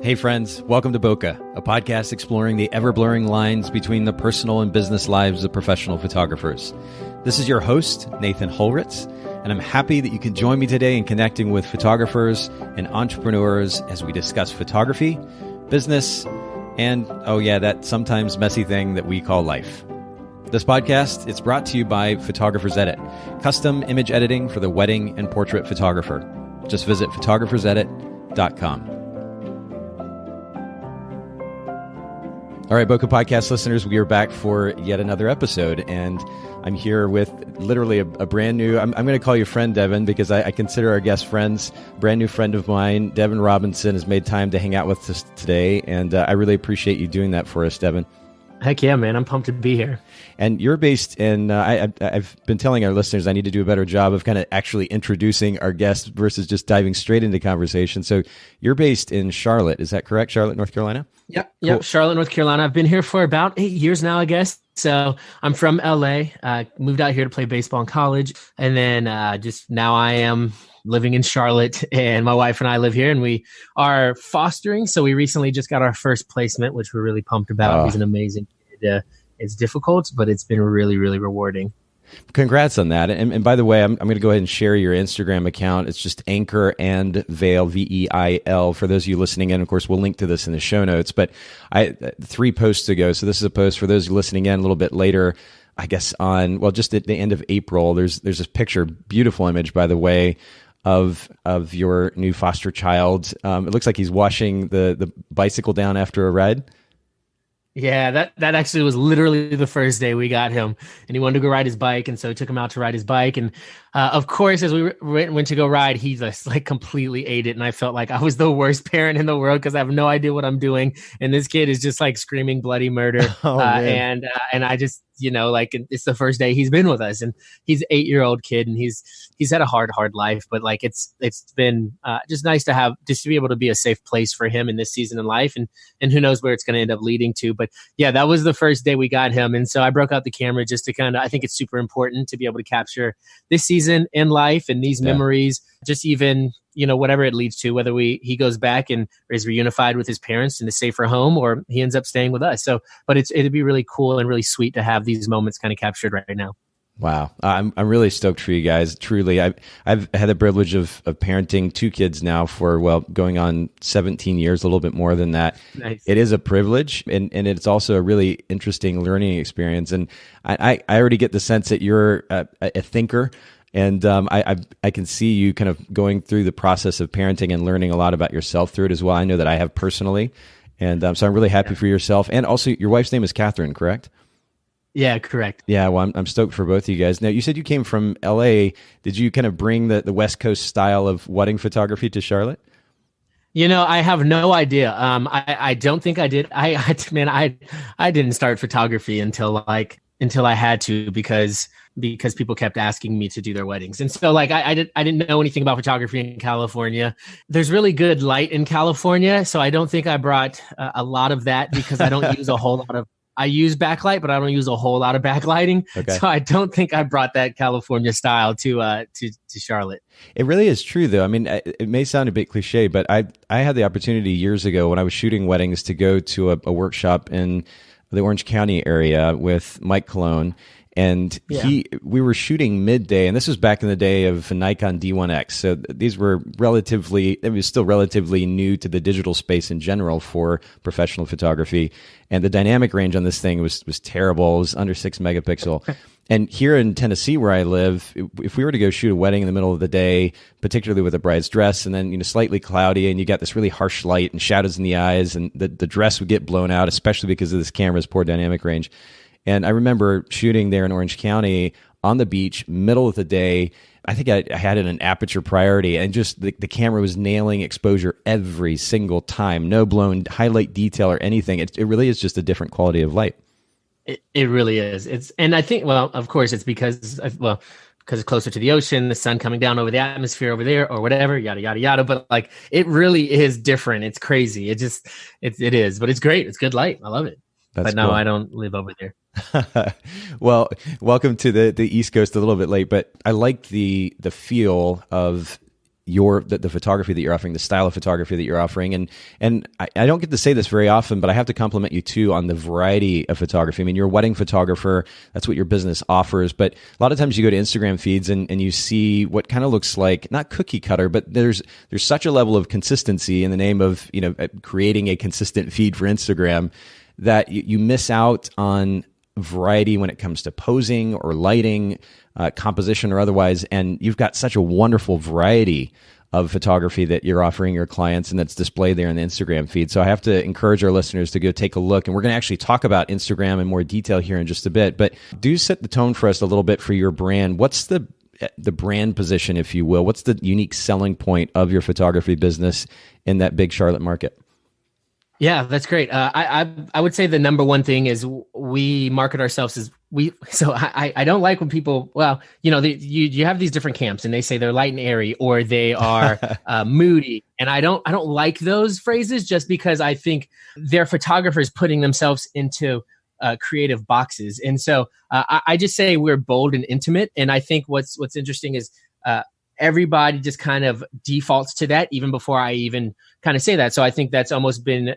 Hey friends, welcome to Bokeh, a podcast exploring the ever-blurring lines between the personal and business lives of professional photographers. This is your host, Nathan Holritz, and I'm happy that you can join me today in connecting with photographers and entrepreneurs as we discuss photography, business, and, oh yeah, that sometimes messy thing that we call life. This podcast, it's brought to you by Photographers Edit, custom image editing for the wedding and portrait photographer. Just visit photographersedit.com. All right, Bokeh Podcast listeners, we are back for yet another episode, and I'm here with literally a brand new, I'm going to call you friend, Devin, because I consider our guest friends. Brand new friend of mine, Devin Robinson, has made time to hang out with us today, and I really appreciate you doing that for us, Devin. Heck yeah, man. I'm pumped to be here. And you're based in, I've been telling our listeners I need to do a better job of kind of actually introducing our guests versus just diving straight into conversation. So you're based in Charlotte. Is that correct? Charlotte, North Carolina? Yep. Cool. Yep. Charlotte, North Carolina. I've been here for about 8 years now, I guess. So I'm from LA, moved out here to play baseball in college. And then just now I am living in Charlotte, and my wife and I live here, and we are fostering. So we recently just got our first placement, which we're really pumped about. He's an amazing kid. It's difficult, but it's been really, really rewarding. Congrats on that. And by the way, I'm going to go ahead and share your Instagram account. It's just Anchor and Veil, Veil. For those of you listening in, of course, we'll link to this in the show notes. But 3 posts ago, so this is a post for those of you listening in a little bit later, I guess just at the end of April, there's this picture, beautiful image, by the way, of your new foster child. It looks like he's washing the bicycle down after a ride. Yeah, that actually was literally the first day we got him, and he wanted to go ride his bike, and so I took him out to ride his bike. And of course, as we went to go ride, he just like completely ate it, and I felt like I was the worst parent in the world because I have no idea what I'm doing, and this kid is just like screaming bloody murder. And I just, like, it's the first day he's been with us, and he's an 8-year-old kid, and he's had a hard life, but like it's been just nice to be able to be a safe place for him in this season in life, and who knows where it's going to end up leading to. But yeah, that was the first day we got him, and so I broke out the camera just to I think it's super important to be able to capture this season in life and these memories, just even whatever it leads to, whether he goes back and is reunified with his parents in a safer home, or he ends up staying with us. So, but it'd be really cool and really sweet to have these moments kind of captured right now. Wow. I'm really stoked for you guys. Truly. I've had the privilege of parenting 2 kids now for, going on 17 years, a little bit more than that. Nice. It is a privilege, and it's also a really interesting learning experience. And I already get the sense that you're a thinker. And I can see you kind of going through the process of parenting and learning a lot about yourself through it as well. I know that I have personally. And so I'm really happy for yourself. And also, your wife's name is Catherine, correct? Yeah, correct. Yeah, well, I'm stoked for both of you guys. Now, you said you came from LA. Did you kind of bring the West Coast style of wedding photography to Charlotte? I have no idea. I don't think I did. I didn't start photography until I had to, because people kept asking me to do their weddings. And so I didn't know anything about photography in California. There's really good light in California. So I don't think I brought a lot of that, because I don't use a whole lot of, I use backlight, but I don't use a whole lot of backlighting. Okay. So I don't think I brought that California style to Charlotte. It really is true, though. I mean, it may sound a bit cliche, but I had the opportunity years ago when I was shooting weddings to go to a workshop in the Orange County area with Mike Colon. And we were shooting midday, and this was back in the day of Nikon D1X. So these were it was still relatively new to the digital space in general for professional photography. And the dynamic range on this thing was terrible. It was under 6 megapixel. And here in Tennessee, where I live, if we were to go shoot a wedding in the middle of the day, particularly with a bride's dress, and then slightly cloudy, and you got this really harsh light and shadows in the eyes, and the dress would get blown out, especially because of this camera's poor dynamic range. And I remember shooting there in Orange County on the beach, middle of the day. I think I had it an aperture priority, and just the camera was nailing exposure every single time. No blown highlight detail or anything. It really is just a different quality of light. It really is. And I think, of course, it's because it's closer to the ocean, the sun coming down over the atmosphere over there, or whatever, yada, yada, yada. But it really is different. It's crazy. It is, but it's great. It's good light. I love it. But no, cool. I don't live over there. Well, welcome to the East Coast. A little bit late, but I like the feel of the photography that you're offering, the style of photography that you're offering. And I don't get to say this very often, but I have to compliment you too on the variety of photography. I mean, you're a wedding photographer. That's what your business offers. But a lot of times you go to Instagram feeds and you see what kind of looks like not cookie cutter, but there's such a level of consistency in the name of, creating a consistent feed for Instagram that you miss out on variety when it comes to posing or lighting, composition or otherwise. And you've got such a wonderful variety of photography that you're offering your clients and that's displayed there in the Instagram feed. So I have to encourage our listeners to go take a look. And we're going to actually talk about Instagram in more detail here in just a bit. But do set the tone for us a little bit for your brand. What's the brand position, if you will? What's the unique selling point of your photography business in that big Charlotte market? Yeah, that's great. I would say the number one thing is we market ourselves as we. So I don't like when people, you have these different camps and they say they're light and airy or they are moody, and I don't like those phrases just because I think they're photographers putting themselves into creative boxes, and so I just say we're bold and intimate. And I think what's interesting is everybody just kind of defaults to that even before I even kind of say that. So I think that's almost been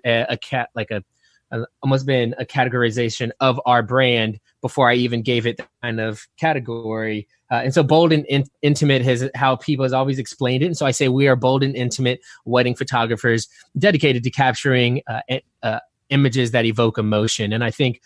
almost been a categorization of our brand before I even gave it that kind of category. And so bold and intimate is how people has always explained it. And so I say we are bold and intimate wedding photographers dedicated to capturing images that evoke emotion. And I think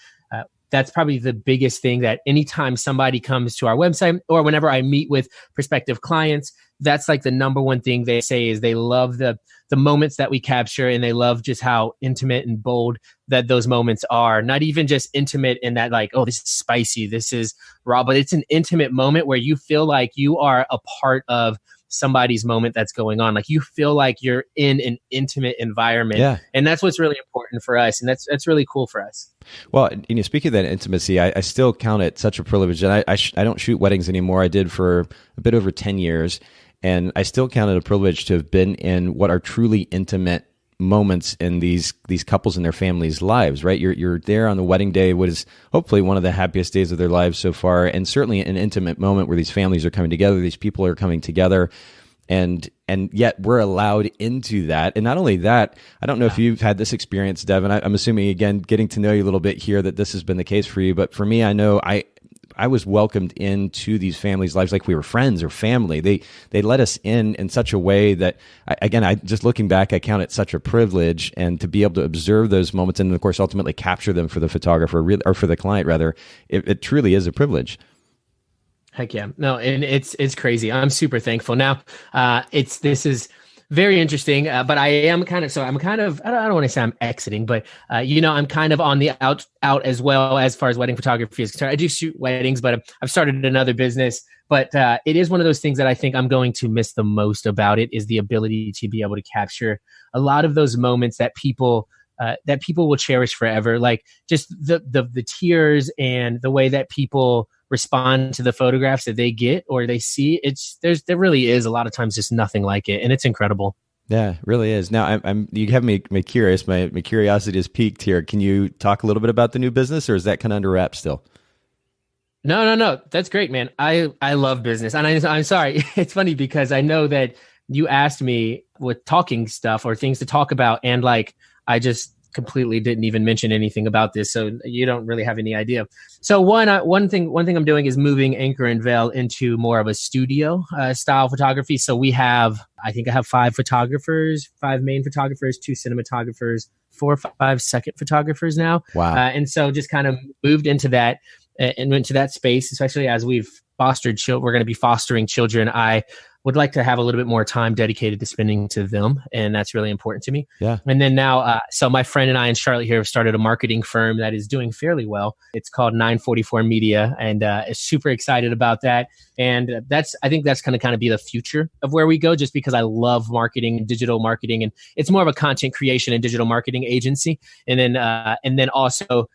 that's probably the biggest thing, that anytime somebody comes to our website or whenever I meet with prospective clients, that's like the number one thing they say is they love the moments that we capture, and they love just how intimate and bold that those moments are. Not even just intimate in that like, oh, this is spicy, this is raw, but it's an intimate moment where you feel like you are a part of somebody's moment that's going on. Like you feel like you're in an intimate environment. Yeah. And that's what's really important for us. And that's really cool for us. Well, speaking of that intimacy, I still count it such a privilege. And I don't shoot weddings anymore. I did for a bit over 10 years. And I still count it a privilege to have been in what are truly intimate moments in these couples and their families' lives, right? You're there on the wedding day, what is hopefully one of the happiest days of their lives so far, and certainly an intimate moment where these families are coming together, these people are coming together, and yet we're allowed into that. And not only that, I don't know if you've had this experience, Devin. I'm assuming, again, getting to know you a little bit here, that this has been the case for you. But for me, I know I was welcomed into these families' lives like we were friends or family. They let us in such a way that, I just looking back, I count it such a privilege, and to be able to observe those moments and, of course, ultimately capture them for the photographer or for the client, rather, it truly is a privilege. Heck yeah. No, and it's crazy. I'm super thankful. Now, this is very interesting, but I don't want to say I'm exiting, but I'm kind of on the out as well as far as wedding photography is concerned. I do shoot weddings, but I've started another business. But it is one of those things that I think I'm going to miss the most about it, is the ability to be able to capture a lot of those moments that people will cherish forever. Like just the tears and the way that people respond to the photographs that they get or they see. There really is a lot of times just nothing like it, and it's incredible. Yeah, it really is. Now, you have me curious. My curiosity is piqued here. Can you talk a little bit about the new business, or is that kind of under wraps still? No. That's great, man. I love business, and I'm sorry. It's funny because I know that you asked me with talking stuff or things to talk about, and like I just completely didn't even mention anything about this, so you don't really have any idea. So one thing I'm doing is moving Anchor and Veil into more of a studio style photography. So I think I have 5 main photographers, 2 cinematographers, 4 or 5 second photographers now. Wow. And so just kind of moved into that and went to that space, especially as we're going to be fostering children. I would like to have a little bit more time dedicated to spending to them. And that's really important to me. Yeah. And then now, so my friend and I in Charlotte here have started a marketing firm that is doing fairly well. It's called 944 Media, and is super excited about that. And I think that's going to kind of be the future of where we go, just because I love marketing and digital marketing. And it's more of a content creation and digital marketing agency. And then also,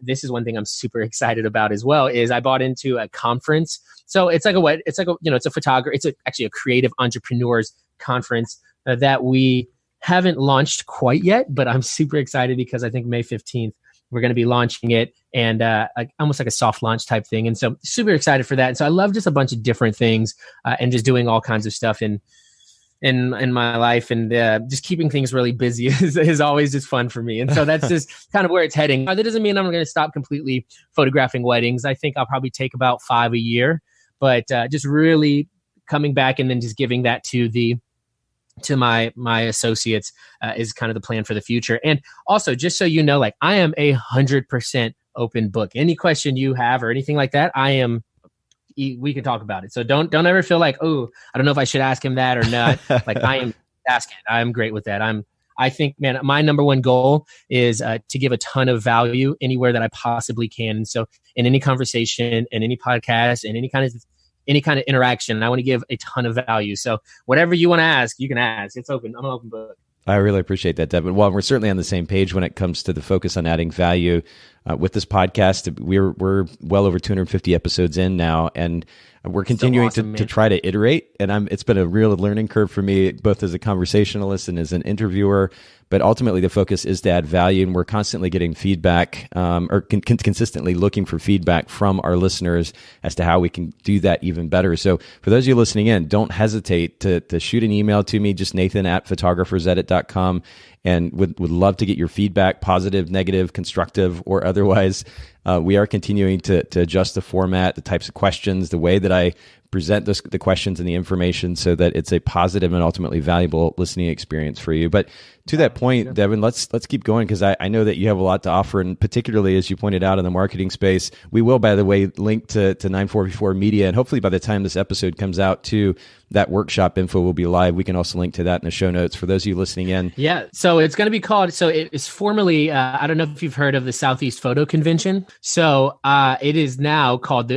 this is one thing I'm super excited about as well, is I bought into a conference. So it's actually a creative entrepreneurs conference that we haven't launched quite yet, but I'm super excited because I think May 15th, we're going to be launching it, and almost like a soft launch type thing. And so super excited for that. And so I love just a bunch of different things and just doing all kinds of stuff. And in my life, and just keeping things really busy is always just fun for me. And so that's just kind of where it's heading. That doesn't mean I'm going to stop completely photographing weddings. I think I'll probably take about 5 a year, but just really coming back and then just giving that to my associates is kind of the plan for the future. And also, just so you know, like, I am 100% open book. Any question you have or anything like that, we can talk about it. So don't ever feel like, oh, I don't know if I should ask him that or not. Like, I am asking. I'm great with that. I think, man, my number one goal is to give a ton of value anywhere that I possibly can. And so in any conversation, in any podcast, in any kind of interaction, I want to give a ton of value. So whatever you want to ask, you can ask. It's open. I'm an open book. I really appreciate that, Devin. Well, we're certainly on the same page when it comes to the focus on adding value with this podcast. We're well over 250 episodes in now, and we're continuing so awesome, to try to iterate. And it's been a real learning curve for me, both as a conversationalist and as an interviewer. But ultimately, the focus is to add value, and we're constantly getting feedback, or consistently looking for feedback from our listeners as to how we can do that even better. So for those of you listening in, don't hesitate to shoot an email to me, just nathan@photographersedit.com, and would love to get your feedback, positive, negative, constructive, or otherwise. We are continuing to adjust the format, the types of questions, the way that I present the questions and the information so that it's a positive and ultimately valuable listening experience for you. But to that point, Devin, let's keep going, because I know that you have a lot to offer, and particularly as you pointed out in the marketing space. We will, by the way, link to 944 Media, and hopefully by the time this episode comes out too, that workshop info will be live. We can also link to that in the show notes for those of you listening in. Yeah, so it's going to be called, so it is formerly, I don't know if you've heard of the Southeast Photo Convention. So it is now called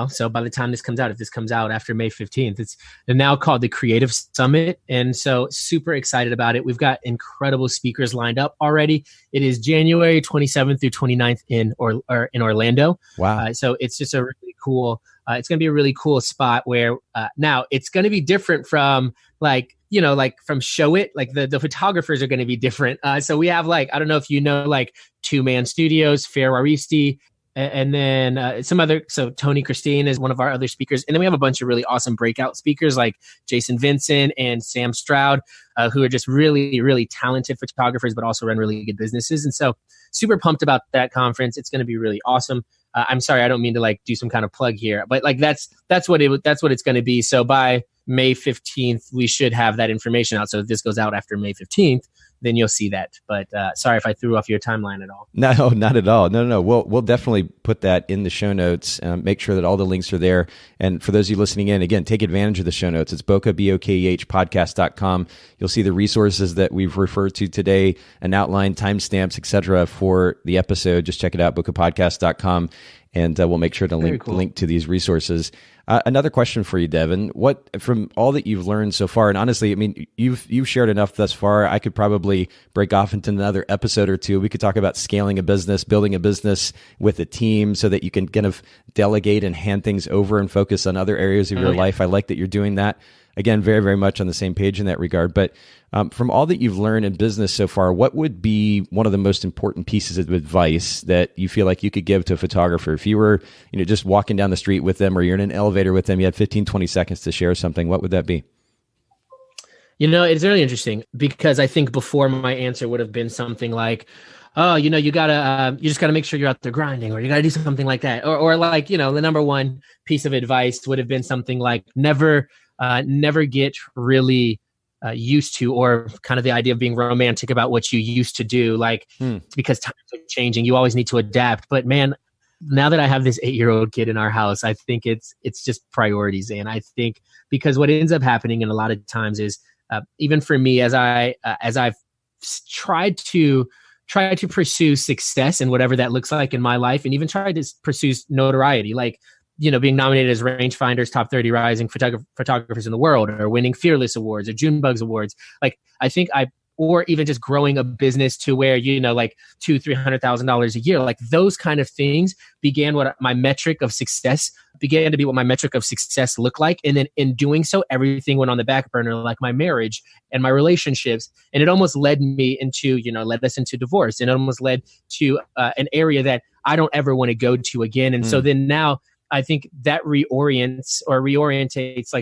so by the time this comes out, if this comes out after May 15th, it's now called the Creative Summit. And so super excited about it. We've got incredible speakers lined up already. It is January 27th through 29th in Orlando. Wow. So it's just a really cool, it's going to be a really cool spot where now it's going to be different from from Show It, like the photographers are going to be different. So we have I don't know if you know, Two Man Studios, Ferraristi, and then some other, so Tony Christine is one of our other speakers. And then we have a bunch of really awesome breakout speakers like Jason Vincent and Sam Stroud, who are just really, really talented photographers, but also run really good businesses. And so super pumped about that conference. It's going to be really awesome. I'm sorry, I don't mean to do some kind of plug here, but that's what it's going to be. So by May 15th, we should have that information out. So if this goes out after May 15th, then you'll see that. But sorry if I threw off your timeline at all. No, not at all. No. We'll definitely put that in the show notes. Make sure that all the links are there. And for those of you listening in, again, take advantage of the show notes. It's BokehPodcast.com. podcast.com. You'll see the resources that we've referred to today, an outline, timestamps, etc. for the episode. Just check it out, BokehPodcast.com. And we'll make sure to link to these resources. Another question for you, Devin. What, from all that you've learned so far, and honestly, I mean, you've shared enough thus far. I could probably break off into another episode or two. We could talk about scaling a business, building a business with a team so that you can kind of delegate and hand things over and focus on other areas of your life. I like that you're doing that. Again, very, very much on the same page in that regard. But from all that you've learned in business so far, what would be one of the most important pieces of advice that you feel like you could give to a photographer? If you were, just walking down the street with them, or you're in an elevator with them, you had 15, 20 seconds to share something, what would that be? It's really interesting, because I think before my answer would have been something like, oh, you just gotta make sure you're out there grinding, or you gotta do something like that. Or the number one piece of advice would have been something like never get really used to, or kind of the idea of being romantic about what you used to do, because times are changing. You always need to adapt. But man, now that I have this 8-year-old kid in our house, I think it's just priorities. And I think, because what ends up happening, and a lot of times is, even for me, as I've tried to pursue success and whatever that looks like in my life, and even tried to pursue notoriety, being nominated as Rangefinder's Top 30 Rising Photographers in the World, or winning Fearless Awards or Junebugs Awards. Or even just growing a business to where, $200,000-$300,000 a year, those kind of things began what my metric of success looked like. And then in doing so, everything went on the back burner, like my marriage and my relationships. And it almost led us into divorce, and it almost led to an area that I don't ever want to go to again. And so then now, I think that reorientates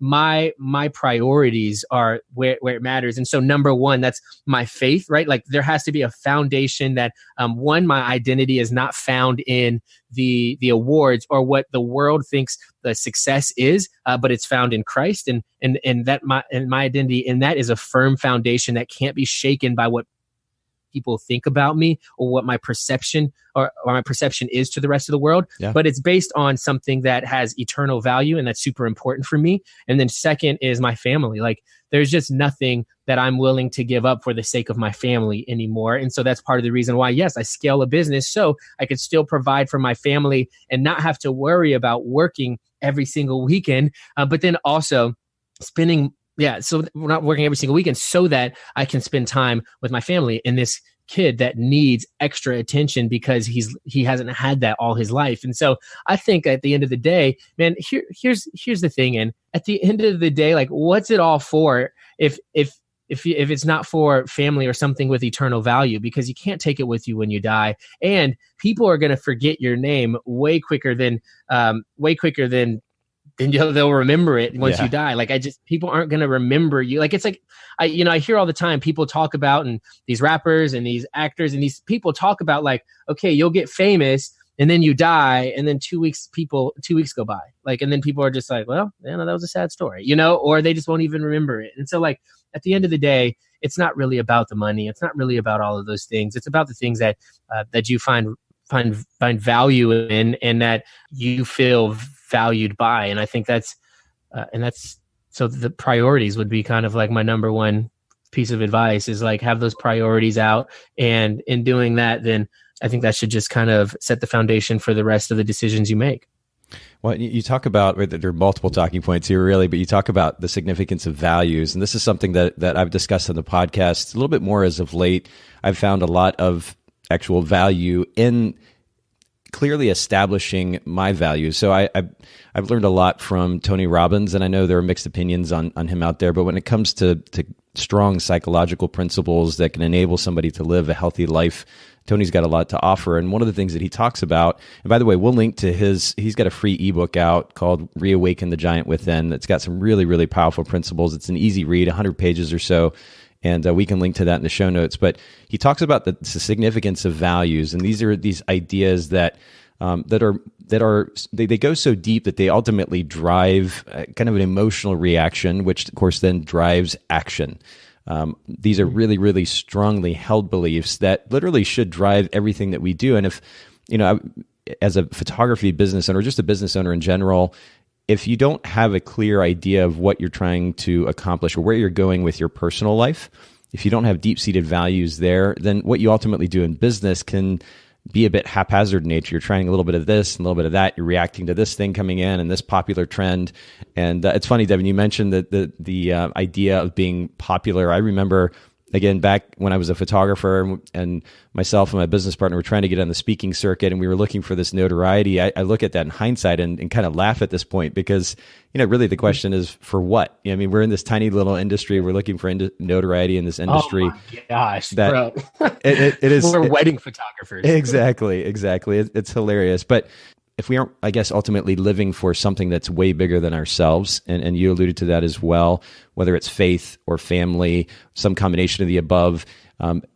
my priorities are where it matters. And so number one, that's my faith, right? Like there has to be a foundation that one, my identity is not found in the awards or what the world thinks the success is, but it's found in Christ, and that my identity, and that is a firm foundation that can't be shaken by what people think about me or what my perception or my perception is to the rest of the world. Yeah. But it's based on something that has eternal value, and that's super important for me. And then second is my family. Like there's just nothing that I'm willing to give up for the sake of my family anymore. And so that's part of the reason why, yes, I scale a business so I could still provide for my family and not have to worry about working every single weekend, but then also spending so we're not working every single weekend so that I can spend time with my family and this kid that needs extra attention because he hasn't had that all his life. And so I think at the end of the day, man, here's the thing. And at the end of the day, like, what's it all for if it's not for family or something with eternal value? Because you can't take it with you when you die, and people are going to forget your name way quicker than then they'll remember it once you die. Like people aren't going to remember you. Like, it's like, I hear all the time people talk about, and these rappers and these actors and these people talk about like, okay, you'll get famous and then you die. And then 2 weeks go by. Like, and then people are just like, well, that was a sad story, or they just won't even remember it. And so like, at the end of the day, it's not really about the money. It's not really about all of those things. It's about the things that you find value in and that you feel valued by. And I think that's so the priorities would be kind of like my number one piece of advice is like have those priorities out. And in doing that, then I think that should just kind of set the foundation for the rest of the decisions you make. Well, you talk about, right, there are multiple talking points here really, but you talk about the significance of values. And this is something that I've discussed on the podcast a little bit more as of late. I've found a lot of actual value in clearly establishing my values. So I've learned a lot from Tony Robbins, and I know there are mixed opinions on him out there, but when it comes to strong psychological principles that can enable somebody to live a healthy life, Tony's got a lot to offer. And one of the things that he talks about, and by the way, we'll link to he's got a free ebook out called Reawaken the Giant Within that's got some really, really powerful principles. It's an easy read, 100 pages or so. And we can link to that in the show notes. But he talks about the significance of values, and these are these ideas that they go so deep that they ultimately drive kind of an emotional reaction, which of course then drives action. These are really, really strongly held beliefs that literally should drive everything that we do. And if as a photography business owner, or just a business owner in general, if you don't have a clear idea of what you're trying to accomplish or where you're going with your personal life, if you don't have deep-seated values there, then what you ultimately do in business can be a bit haphazard in nature. You're trying a little bit of this and a little bit of that. You're reacting to this thing coming in and this popular trend. And it's funny, Devin, you mentioned that the idea of being popular. I remember, again, back when I was a photographer and myself and my business partner were trying to get on the speaking circuit and we were looking for this notoriety. I look at that in hindsight and kind of laugh at this point because, really the question is for what? I mean, we're in this tiny little industry. We're looking for notoriety in this industry. Oh my gosh, that bro. it is. We're wedding photographers. Exactly. It's hilarious. But if we aren't, I guess, ultimately living for something that's way bigger than ourselves, and you alluded to that as well, whether it's faith or family, some combination of the above,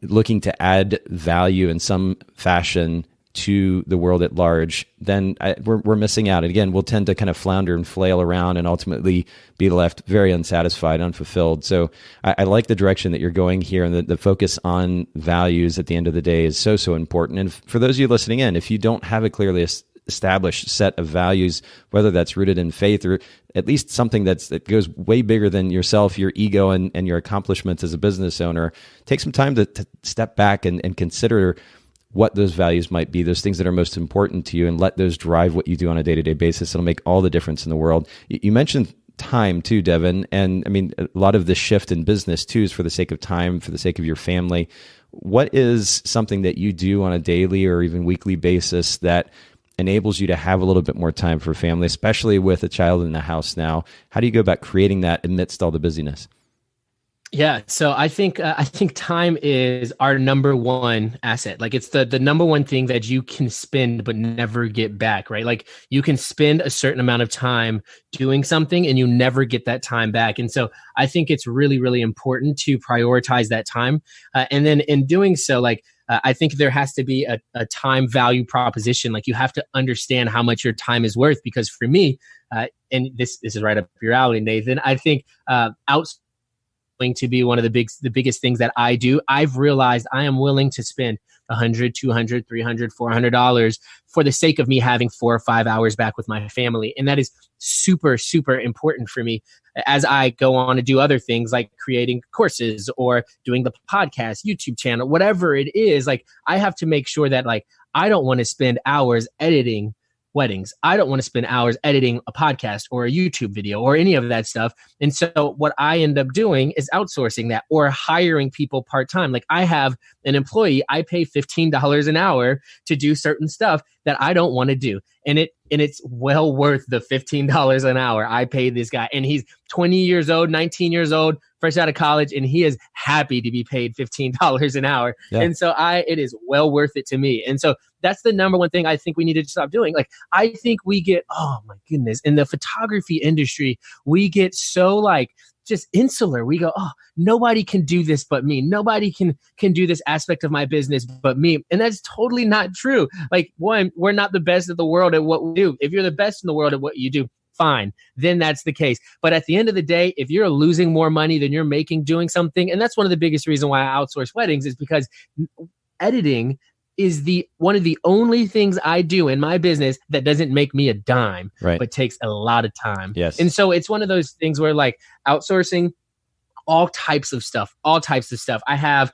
looking to add value in some fashion to the world at large, then we're missing out. And again, we'll tend to kind of flounder and flail around and ultimately be left very unsatisfied, unfulfilled. So I like the direction that you're going here, and the focus on values at the end of the day is so, so important. And for those of you listening in, if you don't have a clearly established set of values, whether that's rooted in faith or at least something that goes way bigger than yourself, your ego and your accomplishments as a business owner, take some time to step back and consider what those values might be, those things that are most important to you, and let those drive what you do on a day-to-day basis. It'll make all the difference in the world. You mentioned time too, Devin, and I mean, a lot of the shift in business too is for the sake of time, for the sake of your family. What is something that you do on a daily or even weekly basis that enables you to have a little bit more time for family, especially with a child in the house now? How do you go about creating that amidst all the busyness? Yeah, so I think time is our number one asset. Like it's the number one thing that you can spend but never get back, right? Like you can spend a certain amount of time doing something and you never get that time back. And so I think it's really really important to prioritize that time. And then in doing so, like I think there has to be a time value proposition. Like you have to understand how much your time is worth. Because for me, and this is right up your alley, Nathan, I think outside going to be one of the biggest things that I do. I've realized I am willing to spend $100, $200, $300, $400 for the sake of me having 4 or 5 hours back with my family. And that is super, super important for me as I go on to do other things like creating courses or doing the podcast, YouTube channel, whatever it is. Like I have to make sure that like, I don't want to spend hours editing weddings. I don't want to spend hours editing a podcast or a YouTube video or any of that stuff. And so what I end up doing is outsourcing that or hiring people part-time. Like I have an employee, I pay $15 an hour to do certain stuff that I don't want to do. And it's well worth the $15 an hour I pay this guy. And he's 20 years old, 19 years old, fresh out of college, and he is happy to be paid $15 an hour. Yeah. And so it is well worth it to me. And so that's the number one thing I think we need to stop doing. Like, I think we get, oh my goodness, in the photography industry, we get so like just insular. We go, oh, nobody can do this but me. Nobody can do this aspect of my business but me. And that's totally not true. Like, one, we're not the best of the world at what we do. If you're the best in the world at what you do, fine, then that's the case. But at the end of the day, if you're losing more money than you're making doing something, and that's one of the biggest reasons why I outsource weddings, is because editing is one of the only things I do in my business that doesn't make me a dime, right, but takes a lot of time. Yes. And so it's one of those things where like outsourcing all types of stuff. I have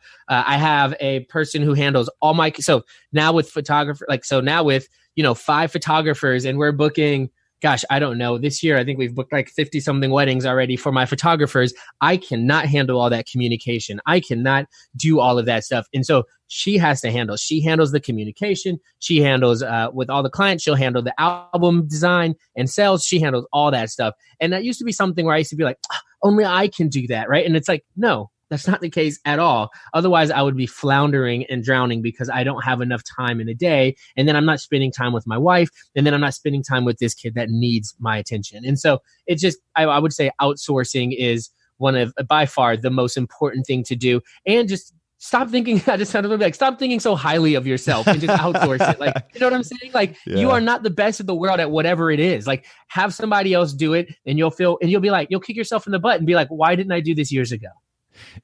a person who handles all my, so now with photographer, like, so now with, 5 photographers, and we're booking, gosh, I don't know. This year, I think we've booked like 50 something weddings already for my photographers. I cannot handle all that communication. I cannot do all of that stuff. And so she handles the communication. She handles with all the clients. She'll handle the album design and sales. She handles all that stuff. And that used to be something where I used to be like, only I can do that. Right. And it's like, no, that's not the case at all. Otherwise, I would be floundering and drowning because I don't have enough time in a day. And then I'm not spending time with my wife. And then I'm not spending time with this kid that needs my attention. And so it's just, I would say outsourcing is one of, by far, the most important thing to do. And just stop thinking, I just sounded a little like, stop thinking so highly of yourself and just outsource it. Like, you know what I'm saying? Like, You are not the best of the world at whatever it is. Like, have somebody else do it, and you'll be like, you'll kick yourself in the butt and be like, why didn't I do this years ago?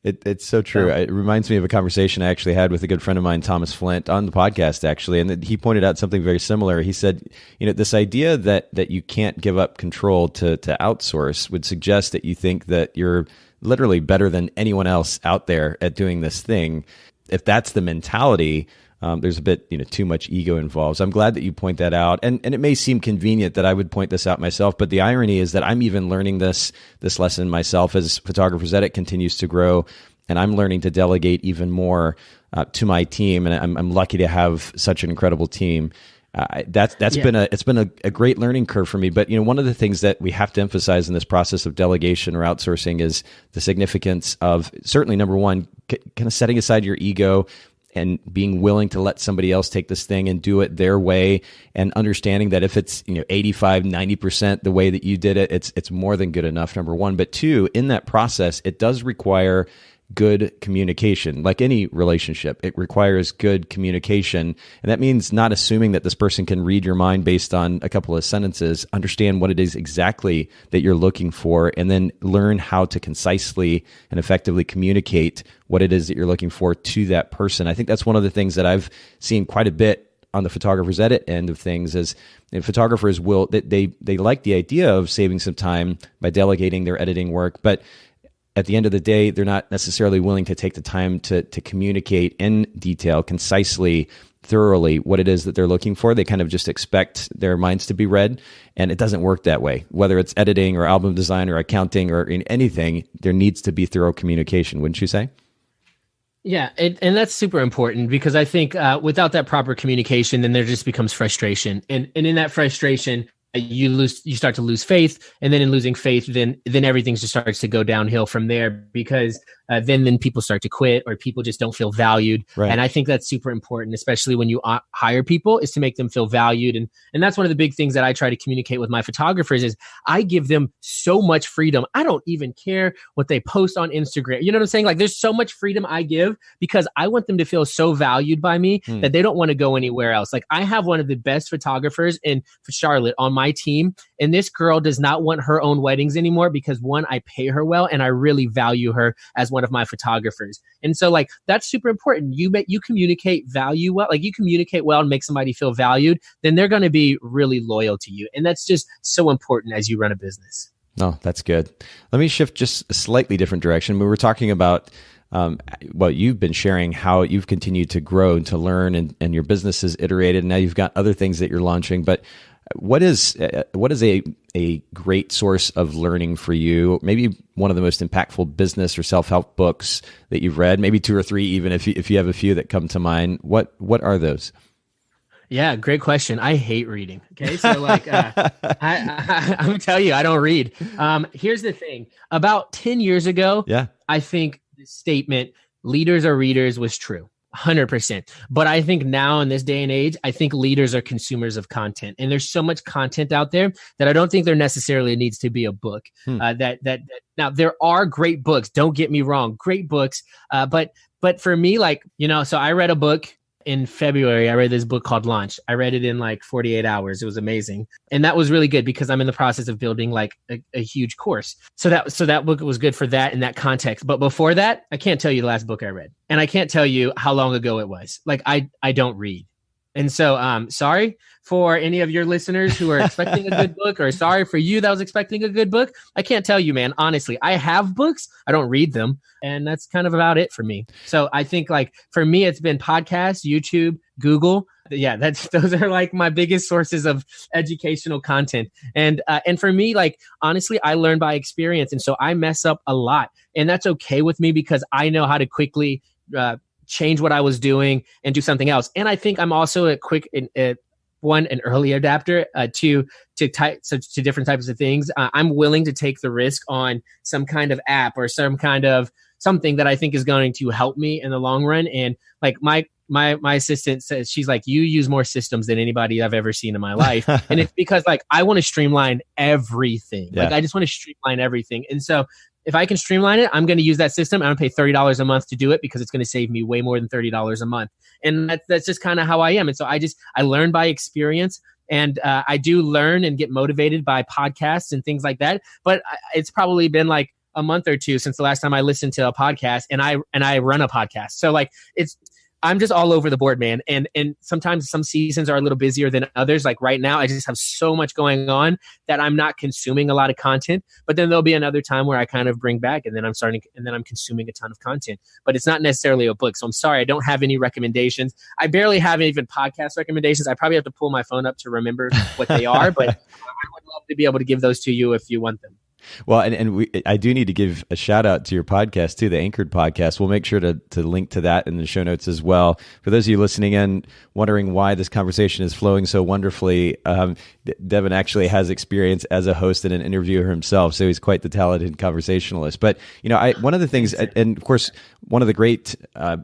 It's so true. It reminds me of a conversation I actually had with a good friend of mine, Thomas Flint, on the podcast, actually. And he pointed out something very similar. He said, this idea that you can't give up control to outsource would suggest that you think that you're literally better than anyone else out there at doing this thing. If that's the mentality, there's a bit too much ego involved. So I'm glad that you point that out. And it may seem convenient that I would point this out myself, but the irony is that I'm even learning this lesson myself as Photographer's Edit continues to grow, and I'm learning to delegate even more to my team. And I'm lucky to have such an incredible team. Been a great learning curve for me. But one of the things that we have to emphasize in this process of delegation or outsourcing is the significance of, certainly, number one, kind of setting aside your ego and being willing to let somebody else take this thing and do it their way, and understanding that if it's 85, 90% the way that you did it, it's more than good enough, number one. But two, in that process, it does require good communication. Like any relationship, it requires good communication. And that means not assuming that this person can read your mind based on a couple of sentences. Understand what it is exactly that you're looking for, and then learn how to concisely and effectively communicate what it is that you're looking for to that person. I think that's one of the things that I've seen quite a bit on the Photographer's Edit end of things is, photographers they like the idea of saving some time by delegating their editing work, but at the end of the day, they're not necessarily willing to take the time to communicate in detail, concisely, thoroughly what it is that they're looking for. They kind of just expect their minds to be read, and it doesn't work that way. Whether it's editing or album design or accounting or in anything, there needs to be thorough communication, wouldn't you say? Yeah, and that's super important, because I think without that proper communication, then there just becomes frustration. And in that frustration, you start to lose faith, and then in losing faith, then everything just starts to go downhill from there, because then people start to quit, or people just don't feel valued. Right. And I think that's super important, especially when you hire people, is to make them feel valued. And that's one of the big things that I try to communicate with my photographers is I give them so much freedom. I don't even care what they post on Instagram. You know what I'm saying? Like, there's so much freedom I give because I want them to feel so valued by me that they don't want to go anywhere else. Like, I have one of the best photographers in Charlotte on my team, and this girl does not want her own weddings anymore because, one, I pay her well and I really value her as one of my photographers. And so, like, that's super important. You communicate value well, like you communicate well and make somebody feel valued, then they're going to be really loyal to you. And that's just so important as you run a business. Oh, that's good. Let me shift just a slightly different direction. We were talking about, well, you've been sharing how you've continued to grow and to learn, and your business has iterated. And now you've got other things that you're launching. But what is a great source of learning for you? Maybe one of the most impactful business or self-help books that you've read, maybe 2 or 3, even if you have a few that come to mind. What are those? Yeah, great question. I hate reading. Okay, so like, I'm gonna tell you, I don't read. Here's the thing: about 10 years ago, I think the statement "leaders are readers" was true, 100%. But I think now in this day and age, I think leaders are consumers of content, and there's so much content out there that I don't think there necessarily needs to be a book. That now there are great books. Don't get me wrong, great books. But for me, like, so I read a book. In February, I read this book called Launch. I read it in like 48 hours. It was amazing. And that was really good because I'm in the process of building like a huge course. So that book was good for that in that context. But before that, I can't tell you the last book I read. And I can't tell you how long ago it was. Like, I don't read. And so sorry for any of your listeners who are expecting a good book, or sorry for you that was expecting a good book. I can't tell you, man. Honestly, I have books. I don't read them. And that's kind of about it for me. So I think, like, for me, it's been podcasts, YouTube, Google. Yeah, those are like my biggest sources of educational content. And for me, like, honestly, I learn by experience. And so I mess up a lot. And that's okay with me because I know how to quickly change what I was doing and do something else. And I think I'm also an early adapter to different types of things. I'm willing to take the risk on some kind of app or some kind of something that I think is going to help me in the long run. And like my assistant says, she's like, you use more systems than anybody I've ever seen in my life. And it's because, like, I want to streamline everything. Like, I just want to streamline everything. And so if I can streamline it, I'm going to use that system. I'm going to pay $30 a month to do it because it's going to save me way more than $30 a month. And that's just kind of how I am. And so I learn by experience, and I do learn and get motivated by podcasts and things like that. But it's probably been like a month or two since the last time I listened to a podcast, and I run a podcast. So like, I'm just all over the board, man. And sometimes some seasons are a little busier than others. Like right now, I just have so much going on that I'm not consuming a lot of content. But then there'll be another time where I kind of bring back, and then I'm consuming a ton of content. But it's not necessarily a book. So I'm sorry, I don't have any recommendations. I barely have even podcast recommendations. I probably have to pull my phone up to remember what they are. But I would love to be able to give those to you if you want them. Well, I do need to give a shout out to your podcast too, the Anchored podcast. We'll make sure to link to that in the show notes as well. For those of you listening in, wondering why this conversation is flowing so wonderfully, Devin actually has experience as a host and an interviewer himself, so he's quite the talented conversationalist. But one of the things, and of course, one of the great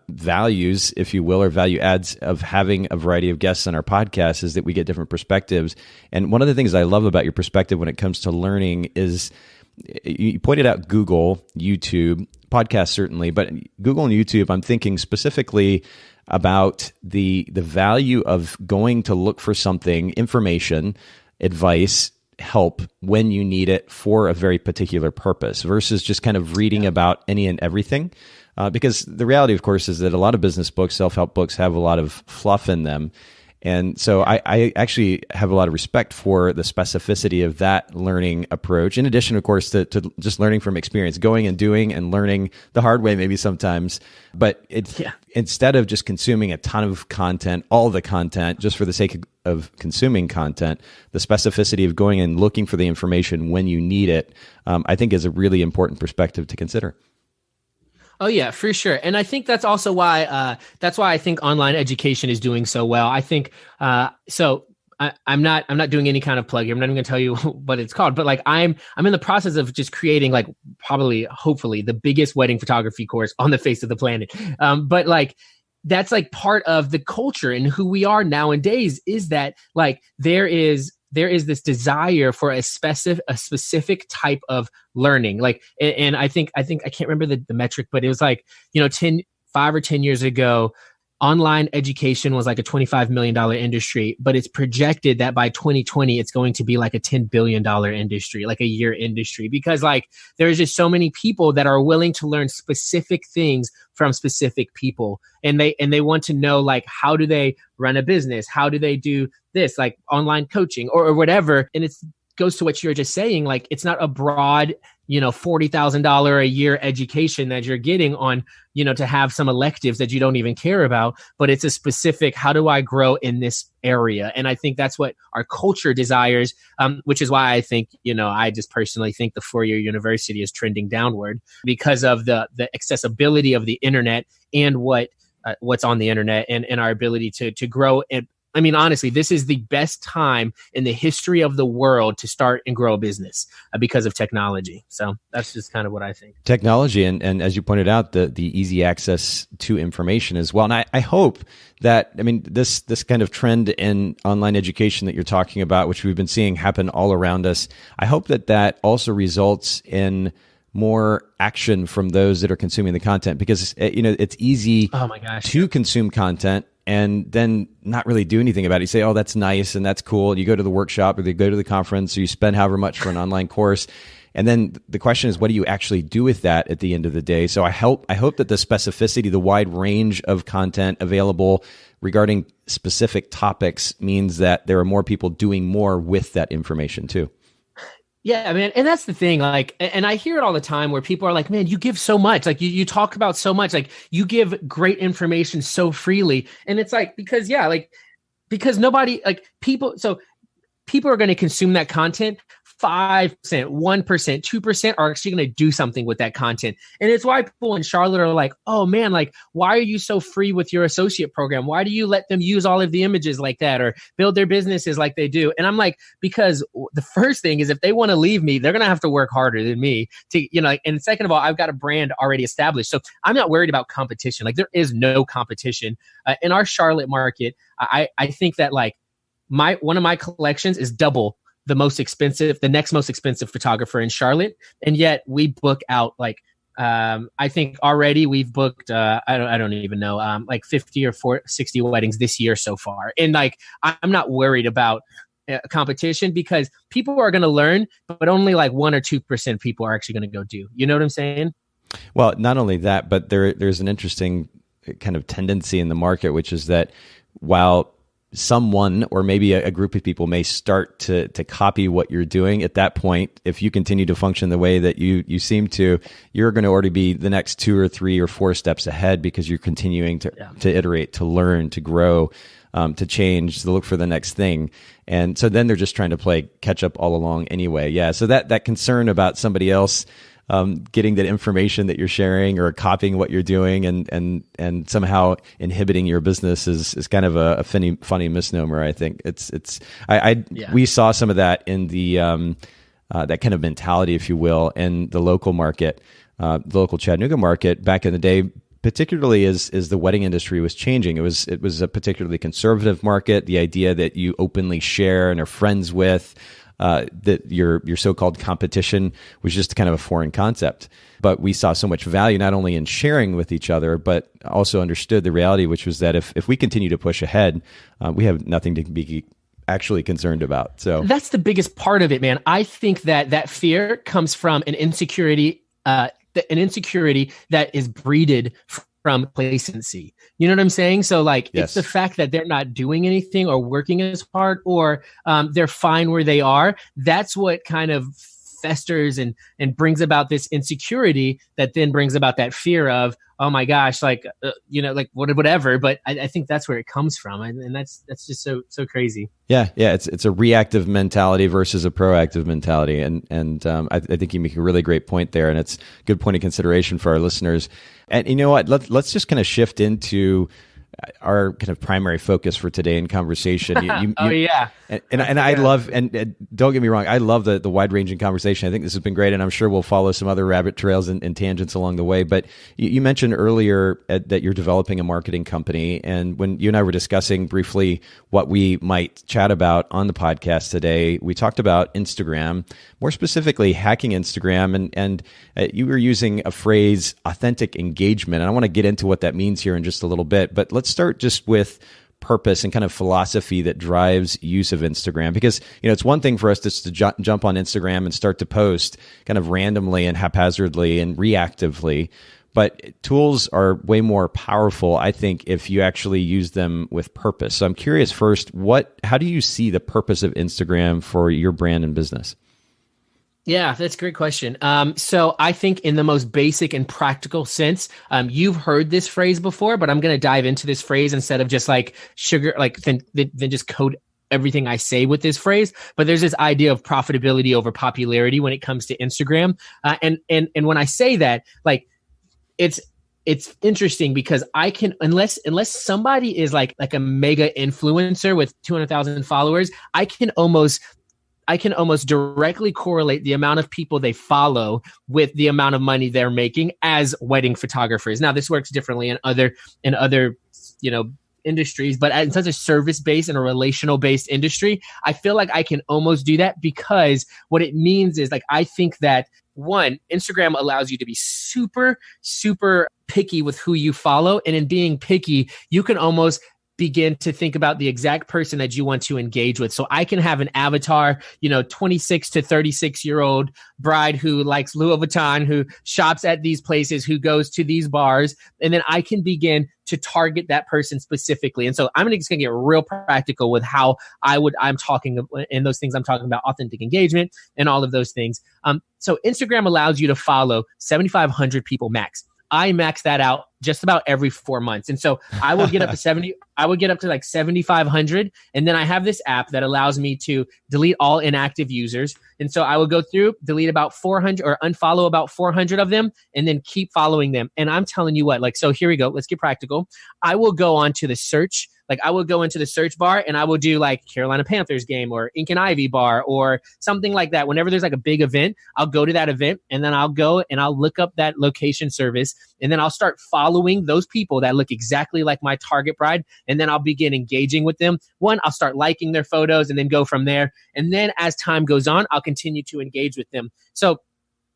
values, if you will, or value adds of having a variety of guests on our podcast is that we get different perspectives. And one of the things I love about your perspective when it comes to learning is, you pointed out Google, YouTube, podcasts certainly, but Google and YouTube, I'm thinking specifically about the value of going to look for something, information, advice, help when you need it for a very particular purpose versus just kind of reading about any and everything. Because the reality, of course, is that a lot of business books, self-help books, have a lot of fluff in them. And so I actually have a lot of respect for the specificity of that learning approach, in addition, of course, to just learning from experience, going and doing and learning the hard way maybe sometimes. But instead of just consuming a ton of content, all the content, just for the sake of consuming content, the specificity of going and looking for the information when you need it, I think is a really important perspective to consider. Oh yeah, for sure. And I think that's also why I think online education is doing so well. I think so I'm not doing any kind of plug here. I'm not even gonna tell you what it's called, but like I'm in the process of just creating like probably hopefully the biggest wedding photography course on the face of the planet. But like that's like part of the culture and who we are nowadays is that like there is this desire for a specific type of learning. Like, and I think I can't remember the metric, but it was like, 5 or 10 years ago, online education was like a $25 million industry, but it's projected that by 2020, it's going to be like a $10 billion industry, like a year industry, because like there's just so many people that are willing to learn specific things from specific people. And they want to know, like, how do they run a business? How do they do this, like online coaching or whatever? And it's goes to what you were just saying. Like, it's not a broad, $40,000 a year education that you're getting on, to have some electives that you don't even care about, but it's a specific, how do I grow in this area? And I think that's what our culture desires, which is why I think, I just personally think the 4-year university is trending downward because of the accessibility of the internet and what's on the internet and our ability to grow. And I mean, honestly, this is the best time in the history of the world to start and grow a business because of technology. So that's just kind of what I think. Technology and as you pointed out, the easy access to information as well. And I hope that, this kind of trend in online education that you're talking about, which we've been seeing happen all around us, I hope that also results in more action from those that are consuming the content, because it's easy to consume content and then not really do anything about it. You say, oh, that's nice and that's cool. And you go to the workshop or you go to the conference or you spend however much for an online course. And then the question is, what do you actually do with that at the end of the day? So I hope that the specificity, the wide range of content available regarding specific topics means that there are more people doing more with that information too. Yeah, man. And that's the thing. Like, and I hear it all the time where people are like, man, you give so much. Like you talk about so much, like you give great information so freely. And it's like, because nobody, like people are going to consume that content. 5%, 1%, 2% are actually going to do something with that content. And it's why people in Charlotte are like, oh man, like, why are you so free with your associate program? Why do you let them use all of the images like that or build their businesses like they do? And I'm like, because the first thing is if they want to leave me, they're going to have to work harder than me to, and second of all, I've got a brand already established. So I'm not worried about competition. Like there is no competition in our Charlotte market. I think that like one of my collections is double the next most expensive photographer in Charlotte. And yet we book out like, I think already we've booked, I don't even know, like 50 or 60 weddings this year so far. And like, I'm not worried about competition because people are going to learn, but only like 1 or 2% people are actually going to go do, you know what I'm saying? Well, not only that, but there's an interesting kind of tendency in the market, which is that while someone or maybe a group of people may start to copy what you're doing, at that point, if you continue to function the way that you seem to, you're going to already be the next 2 or 3 or 4 steps ahead because you're continuing to iterate, to learn, to grow, to change, to look for the next thing. And so then they're just trying to play catch up all along anyway. Yeah. So that concern about somebody else getting that information that you're sharing or copying what you're doing and somehow inhibiting your business is kind of a funny misnomer. I think we saw some of that in the that kind of mentality, if you will, in the local market, the local Chattanooga market back in the day, particularly as the wedding industry was changing. It was a particularly conservative market. The idea that you openly share and are friends with that your so-called competition was just kind of a foreign concept. But we saw so much value not only in sharing with each other, but also understood the reality, which was that if we continue to push ahead, we have nothing to be actually concerned about. So that's the biggest part of it, man. I think that fear comes from an insecurity that is breeded from complacency. You know what I'm saying? So like, It's the fact that they're not doing anything or working as hard or they're fine where they are. That's what kind of festers and brings about this insecurity that then brings about that fear of, oh my gosh, like, like whatever. But I think that's where it comes from. And that's just so crazy. Yeah. It's a reactive mentality versus a proactive mentality. And I think you make a really great point there. And it's a good point of consideration for our listeners. And you know what, let's just kind of shift into our kind of primary focus for today in conversation. Oh yeah. And I love, and don't get me wrong, I love the wide ranging conversation. I think this has been great, and I'm sure we'll follow some other rabbit trails and tangents along the way. But you mentioned earlier that you're developing a marketing company, and when you and I were discussing briefly what we might chat about on the podcast today, we talked about Instagram, more specifically hacking Instagram, and you were using a phrase, authentic engagement. And I want to get into what that means here in just a little bit, but let's start just with purpose and kind of philosophy that drives use of Instagram. Because, it's one thing for us just to jump on Instagram and start to post kind of randomly and haphazardly and reactively. But tools are way more powerful, I think, if you actually use them with purpose. So I'm curious first, how do you see the purpose of Instagram for your brand and business? Yeah, that's a great question. So I think in the most basic and practical sense, you've heard this phrase before, but I'm going to dive into this phrase instead of just like then just code everything I say with this phrase. But there's this idea of profitability over popularity when it comes to Instagram. And when I say that, like, it's interesting because I can, unless somebody is like a mega influencer with 200,000 followers, I can almost directly correlate the amount of people they follow with the amount of money they're making as wedding photographers. Now, this works differently in other industries, but in such a service-based and a relational-based industry, I feel like I can almost do that because what it means is, like, I think that one, Instagram allows you to be super, super picky with who you follow. And in being picky, you can almost begin to think about the exact person that you want to engage with. So I can have an avatar, 26 to 36-year-old bride who likes Louis Vuitton, who shops at these places, who goes to these bars, and then I can begin to target that person specifically. And so I'm just going to get real practical with how I'm talking in those things. I'm talking about authentic engagement and all of those things. So Instagram allows you to follow 7,500 people max. I max that out just about every 4 months. And so I will get up to like 7,500. And then I have this app that allows me to delete all inactive users. And so I will go through, delete about 400 or unfollow about 400 of them, and then keep following them. And I'm telling you what, so here we go. Let's get practical. I will go on to the search. I will go into the search bar and I will do like Carolina Panthers game or Ink and Ivy bar or something like that. Whenever there's like a big event, I'll go to that event and then I'll go and I'll look up that location service and then I'll start following those people that look exactly like my target bride. And then I'll begin engaging with them. One, I'll start liking their photos and then go from there. And then as time goes on, I'll continue to engage with them. So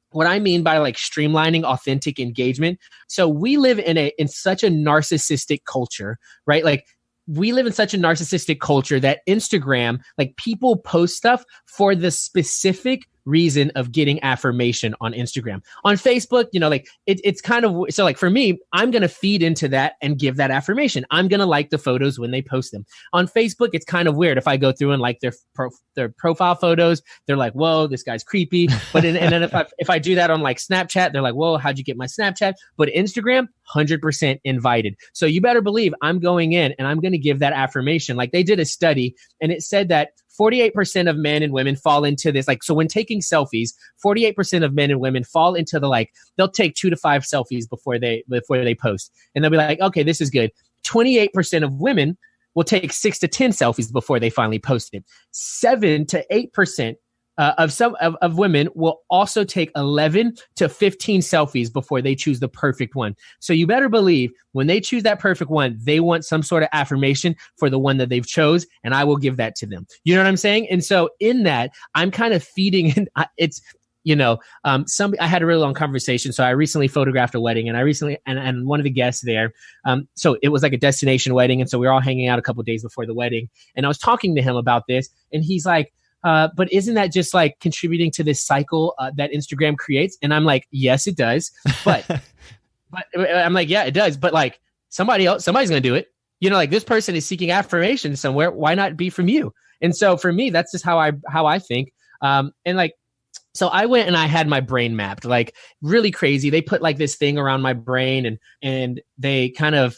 what I mean by like streamlining authentic engagement. So we live in such a narcissistic culture, right? Like, we live in such a narcissistic culture that Instagram, like, people post stuff for the specific reason of getting affirmation on Instagram. On Facebook, it's kind of, so like for me, I'm going to feed into that and give that affirmation. I'm going to like the photos when they post them. On Facebook, it's kind of weird. If I go through and like their profile photos, they're like, whoa, this guy's creepy. But and then if I do that on like Snapchat, they're like, whoa, how'd you get my Snapchat? But Instagram, 100% invited. So you better believe I'm going in and I'm going to give that affirmation. Like, they did a study and it said that 48% of men and women fall into this. Like, so when taking selfies, 48% of men and women fall into they'll take 2 to 5 selfies before they post. And they'll be like, okay, this is good. 28% of women will take 6 to 10 selfies before they finally post it. 7 to 8% of women will also take 11 to 15 selfies before they choose the perfect one. So you better believe when they choose that perfect one, they want some sort of affirmation for the one that they've chose, and I will give that to them. You know what I'm saying? And so in that, I'm kind of feeding in. I had a really long conversation. So I recently photographed a wedding, and one of the guests there, so it was like a destination wedding, and so we were all hanging out a couple of days before the wedding, and I was talking to him about this, and he's like, but isn't that just like contributing to this cycle that Instagram creates? And I'm like, yes, it does. But I'm like, yeah, it does. But like somebody's going to do it. Like, this person is seeking affirmation somewhere. Why not be from you? And so for me, that's just how I think. And like, so I went and I had my brain mapped, like, really crazy. They put like this thing around my brain and they kind of,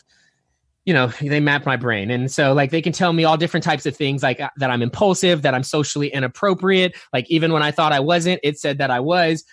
they map my brain. And so like they can tell me all different types of things, like that I'm impulsive, that I'm socially inappropriate. Like even when I thought I wasn't, it said that I was.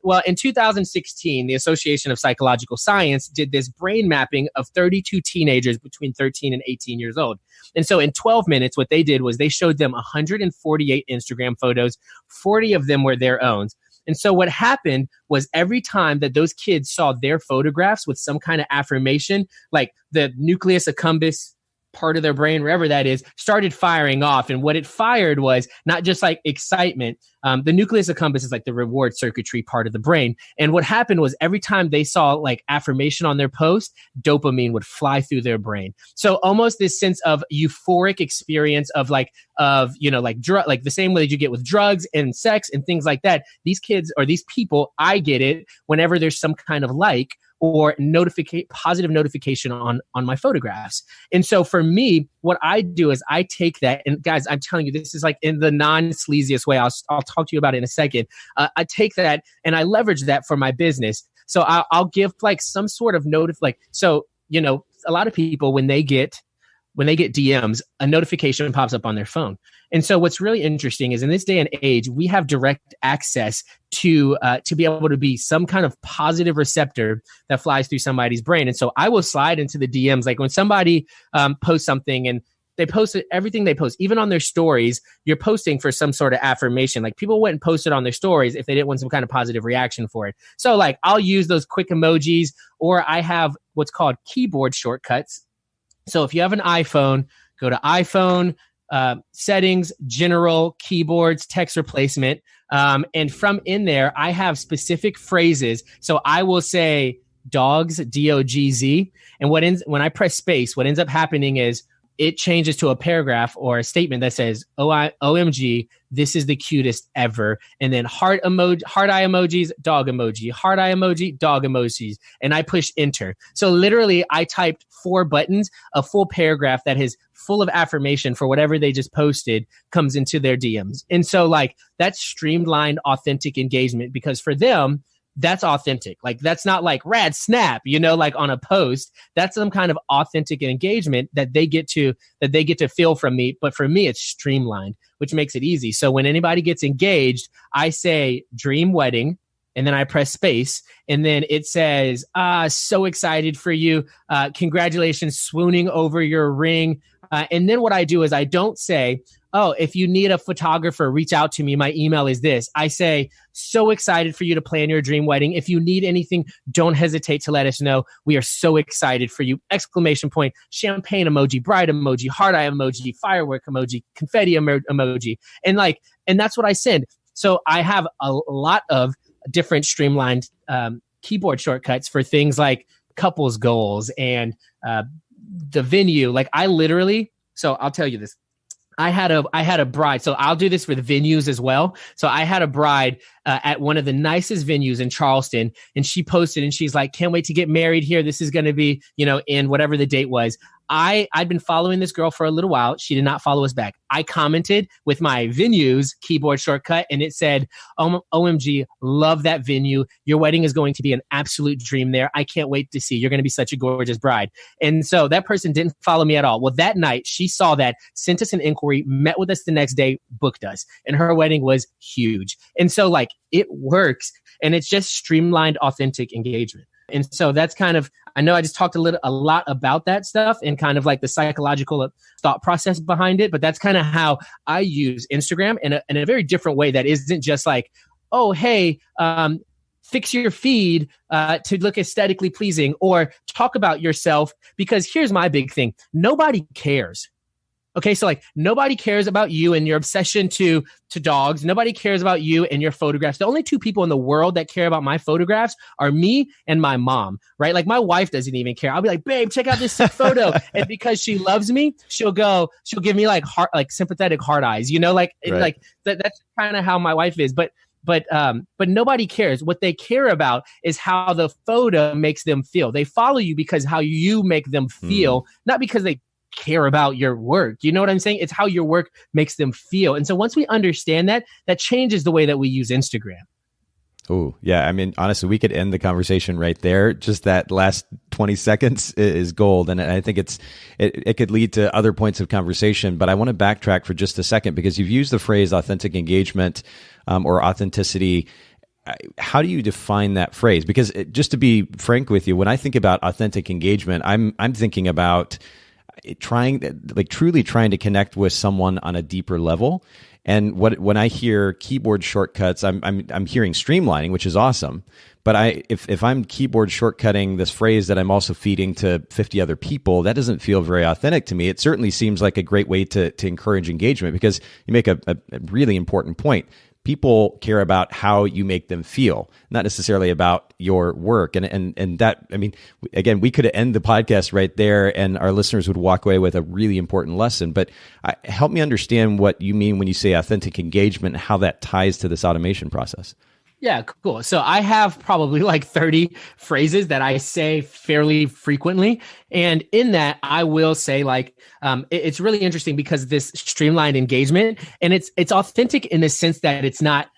Well, in 2016, the Association of Psychological Science did this brain mapping of 32 teenagers between 13 and 18 years old. And so in 12 minutes, what they did was they showed them 148 Instagram photos. 40 of them were their own. And so what happened was every time that those kids saw their photographs with some kind of affirmation, like the nucleus accumbens part of their brain, wherever that is, started firing off. And what it fired was not just like excitement. The nucleus accumbens is like the reward circuitry part of the brain. And what happened was every time they saw like affirmation on their post, dopamine would fly through their brain. So almost this sense of euphoric experience of like the same way that you get with drugs and sex and things like that. These kids or these people, I get it whenever there's some kind of like or positive notification on my photographs. And so for me, what I do is I take that, and guys, I'm telling you, this is like in the non-sleaziest way. I'll talk to you about it in a second. I take that and I leverage that for my business. So I'll give like some sort of a lot of people when they get DMs, a notification pops up on their phone. And so what's really interesting is in this day and age, we have direct access to be able to be some kind of positive receptor that flies through somebody's brain. And so I will slide into the DMs, like when somebody posts something and they post everything they post, even on their stories, you're posting for some sort of affirmation. Like people wouldn't post it on their stories if they didn't want some kind of positive reaction for it. So like I'll use those quick emojis, or I have what's called keyboard shortcuts. So if you have an iPhone, go to iPhone, settings, general, keyboards, text replacement. And from in there, I have specific phrases. So I will say dogs, D-O-G-Z. And when I press space, what ends up happening is it changes to a paragraph or a statement that says, OMG, this is the cutest ever. And then heart eye emojis, dog emoji, heart eye emoji, dog emojis. And I push enter. So literally I typed 4 buttons, a full paragraph that is full of affirmation for whatever they just posted comes into their DMs. And so like that's streamlined, authentic engagement, because for them, that's authentic. Like that's not like rad snap, like on a post. That's some kind of authentic engagement that they get to feel from me. But for me, it's streamlined, which makes it easy. So when anybody gets engaged, I say dream wedding, and then I press space, and then it says, so excited for you. Congratulations, swooning over your ring. And then what I do is I don't say, oh, if you need a photographer, reach out to me. My email is this. I say, so excited for you to plan your dream wedding. If you need anything, don't hesitate to let us know. We are so excited for you. Exclamation point, champagne emoji, bride emoji, heart eye emoji, firework emoji, confetti emoji. And that's what I send. So I have a lot of different streamlined keyboard shortcuts for things like couples goals and the venue. Like so I'll tell you this. I had a bride. So I'll do this for the venues as well. So I had a bride at one of the nicest venues in Charleston, and she posted and she's like, can't wait to get married here. This is going to be, in whatever the date was. I'd been following this girl for a little while. She did not follow us back. I commented with my venues keyboard shortcut, and it said, OMG, love that venue. Your wedding is going to be an absolute dream there. I can't wait to see. You're going to be such a gorgeous bride. And so that person didn't follow me at all. Well, that night she saw that, sent us an inquiry, met with us the next day, booked us, and her wedding was huge. And so like it works, and it's just streamlined, authentic engagement. And so that's kind of, I know I just talked a lot about that stuff and kind of like the psychological thought process behind it, but that's kind of how I use Instagram in a very different way that isn't just like, oh, hey, fix your feed to look aesthetically pleasing, or talk about yourself, because here's my big thing. Nobody cares. Okay, so like nobody cares about you and your obsession to dogs. Nobody cares about you and your photographs. The only 2 people in the world that care about my photographs are me and my mom, right? Like my wife doesn't even care. I'll be like, babe, check out this photo. And because she loves me, she'll give me like sympathetic heart eyes, right. Like that's kind of how my wife is. But nobody cares. What they care about is how the photo makes them feel. They follow you because how you make them feel, not because they care about your work. You know what I'm saying? It's how your work makes them feel. And so once we understand that, that changes the way that we use Instagram. Oh, yeah. I mean, honestly, we could end the conversation right there. Just that last 20 seconds is gold. And I think it could lead to other points of conversation. But I want to backtrack for just a second because you've used the phrase authentic engagement or authenticity. How do you define that phrase? Because just to be frank with you, when I think about authentic engagement, I'm thinking about truly trying to connect with someone on a deeper level. And when I hear keyboard shortcuts, I'm hearing streamlining, which is awesome. But if I'm keyboard shortcutting this phrase that I'm also feeding to 50 other people, that doesn't feel very authentic to me. It certainly seems like a great way to encourage engagement because you make a really important point. People care about how you make them feel, not necessarily about your work. And that, I mean, again, we could end the podcast right there and our listeners would walk away with a really important lesson. But help me understand what you mean when you say authentic engagement and how that ties to this automation process. Yeah, cool. So I have probably like 30 phrases that I say fairly frequently. And in that, I will say like, it's really interesting because this streamlined engagement and it's authentic in the sense that it's not,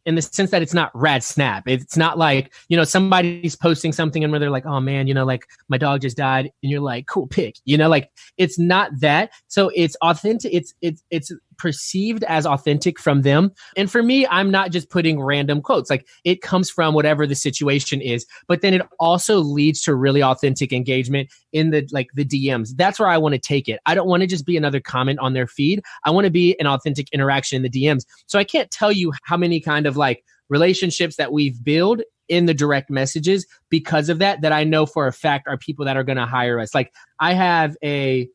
in the sense that it's not rad snap. It's not like, somebody's posting something and where they're like, oh man, like my dog just died. And you're like, cool pic, like it's not that. So it's authentic. It's perceived as authentic from them. And for me, I'm not just putting random quotes. Like it comes from whatever the situation is, but then it also leads to really authentic engagement in the DMs. That's where I want to take it. I don't want to just be another comment on their feed. I want to be an authentic interaction in the DMs. So I can't tell you how many kind of like relationships that we've built in the direct messages because of that I know for a fact are people that are going to hire us. Like I have a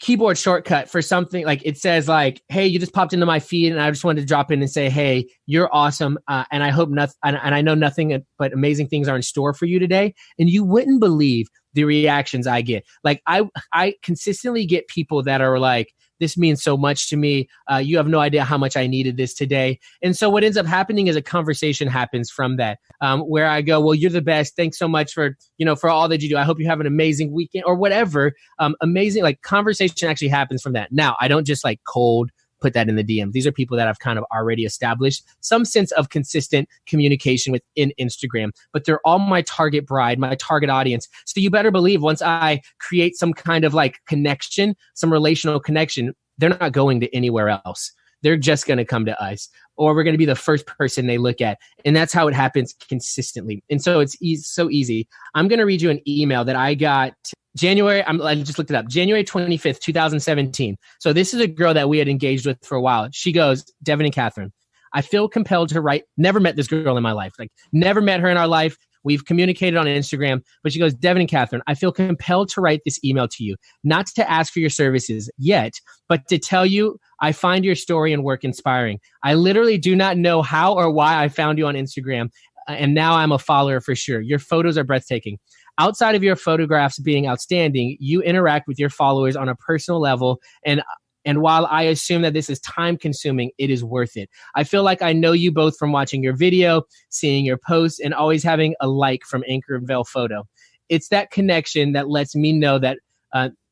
keyboard shortcut for something like it says like, hey, you just popped into my feed and I just wanted to drop in and say, hey, you're awesome. And I hope nothing, and I know nothing but amazing things are in store for you today. And you wouldn't believe the reactions I get. Like I consistently get people that are like, this means so much to me. You have no idea how much I needed this today. And so what ends up happening is a conversation happens from that, where I go, well, you're the best. Thanks so much for all that you do. I hope you have an amazing weekend or whatever. Amazing, like conversation actually happens from that. Now, I don't just like cold put that in the DM. These are people that I've kind of already established some sense of consistent communication within Instagram, but they're all my target bride, my target audience. So you better believe once I create some kind of like connection, some relational connection, they're not going to anywhere else. They're just going to come to us, or we're going to be the first person they look at. And that's how it happens consistently. And so it's so easy. I'm going to read you an email that I got I just looked it up, January 25th, 2017. So this is a girl that we had engaged with for a while. She goes, Devin and Catherine, I feel compelled to write, never met this girl in my life, like never met her in our life. We've communicated on Instagram, but she goes, Devin and Catherine, I feel compelled to write this email to you, not to ask for your services yet, but to tell you I find your story and work inspiring. I literally do not know how or why I found you on Instagram, and now I'm a follower for sure. Your photos are breathtaking. Outside of your photographs being outstanding, you interact with your followers on a personal level, and while I assume that this is time consuming, it is worth it. I feel like I know you both from watching your video, seeing your posts, and always having a like from Anchorvale Photo. It's that connection that lets me know that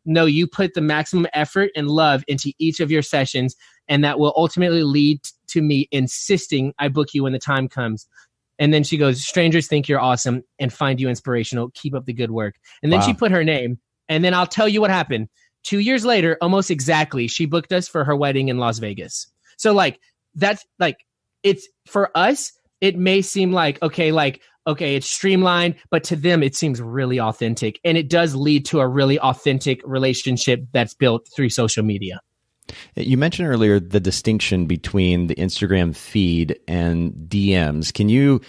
no, you put the maximum effort and love into each of your sessions, and that will ultimately lead to me insisting I book you when the time comes. And then she goes, strangers think you're awesome and find you inspirational. Keep up the good work. And then She put her name. And then I'll tell you what happened. 2 years later, almost exactly, she booked us for her wedding in Las Vegas. So like, that's like, it's for us, it may seem like, okay, it's streamlined, but to them, it seems really authentic. And it does lead to a really authentic relationship that's built through social media. You mentioned earlier the distinction between the Instagram feed and DMs. Can you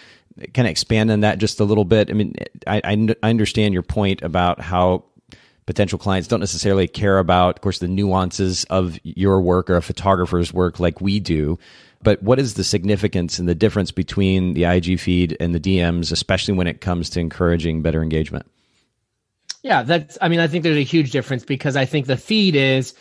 kind of expand on that just a little bit? I mean, I understand your point about how potential clients don't necessarily care about, of course, the nuances of your work or a photographer's work like we do. But what is the significance and the difference between the IG feed and the DMs, especially when it comes to encouraging better engagement? Yeah, I think there's a huge difference because I think the feed is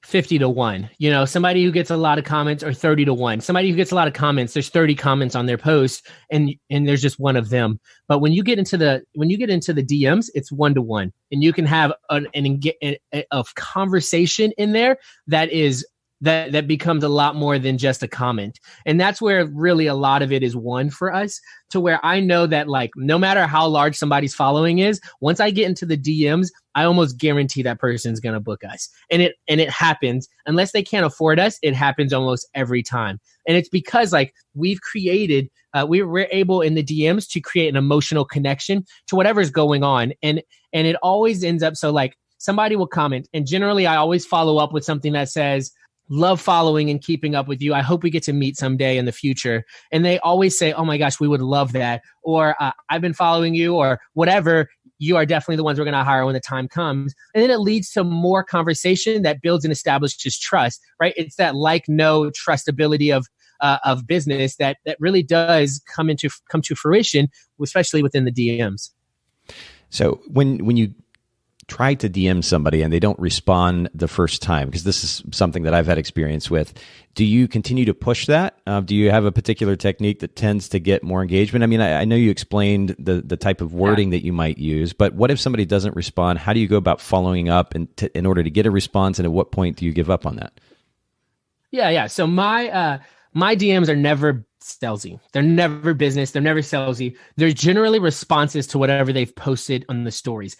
50-1, somebody who gets a lot of comments, or 30-1, somebody who gets a lot of comments, there's 30 comments on their post and there's just one of them. But when you get into the DMs, it's 1-to-1, and you can have a conversation in there that is that becomes a lot more than just a comment. And that's where really a lot of it is won for us, to where I know that like, no matter how large somebody's following is, once I get into the DMs, I almost guarantee that person's going to book us. And it happens, unless they can't afford us, it happens almost every time. And it's because like we've created, we're able in the DMs to create an emotional connection to whatever's going on. And it always ends up, so like somebody will comment, and generally I always follow up with something that says, love following and keeping up with you. I hope we get to meet someday in the future. And they always say, oh my gosh, we would love that. Or I've been following you, or whatever. You are definitely the ones we're going to hire when the time comes. And then it leads to more conversation that builds and establishes trust, right? It's that like, no trustability of business that really does come to fruition, especially within the DMs. So when you try to DM somebody and they don't respond the first time, because this is something that I've had experience with, do you continue to push that? Do you have a particular technique that tends to get more engagement? I mean, I know you explained the type of wording that you might use, but what if somebody doesn't respond? How do you go about following up in order to get a response? And at what point do you give up on that? Yeah. So my DMs are never salesy. They're never business. They're never salesy. They're generally responses to whatever they've posted on the stories.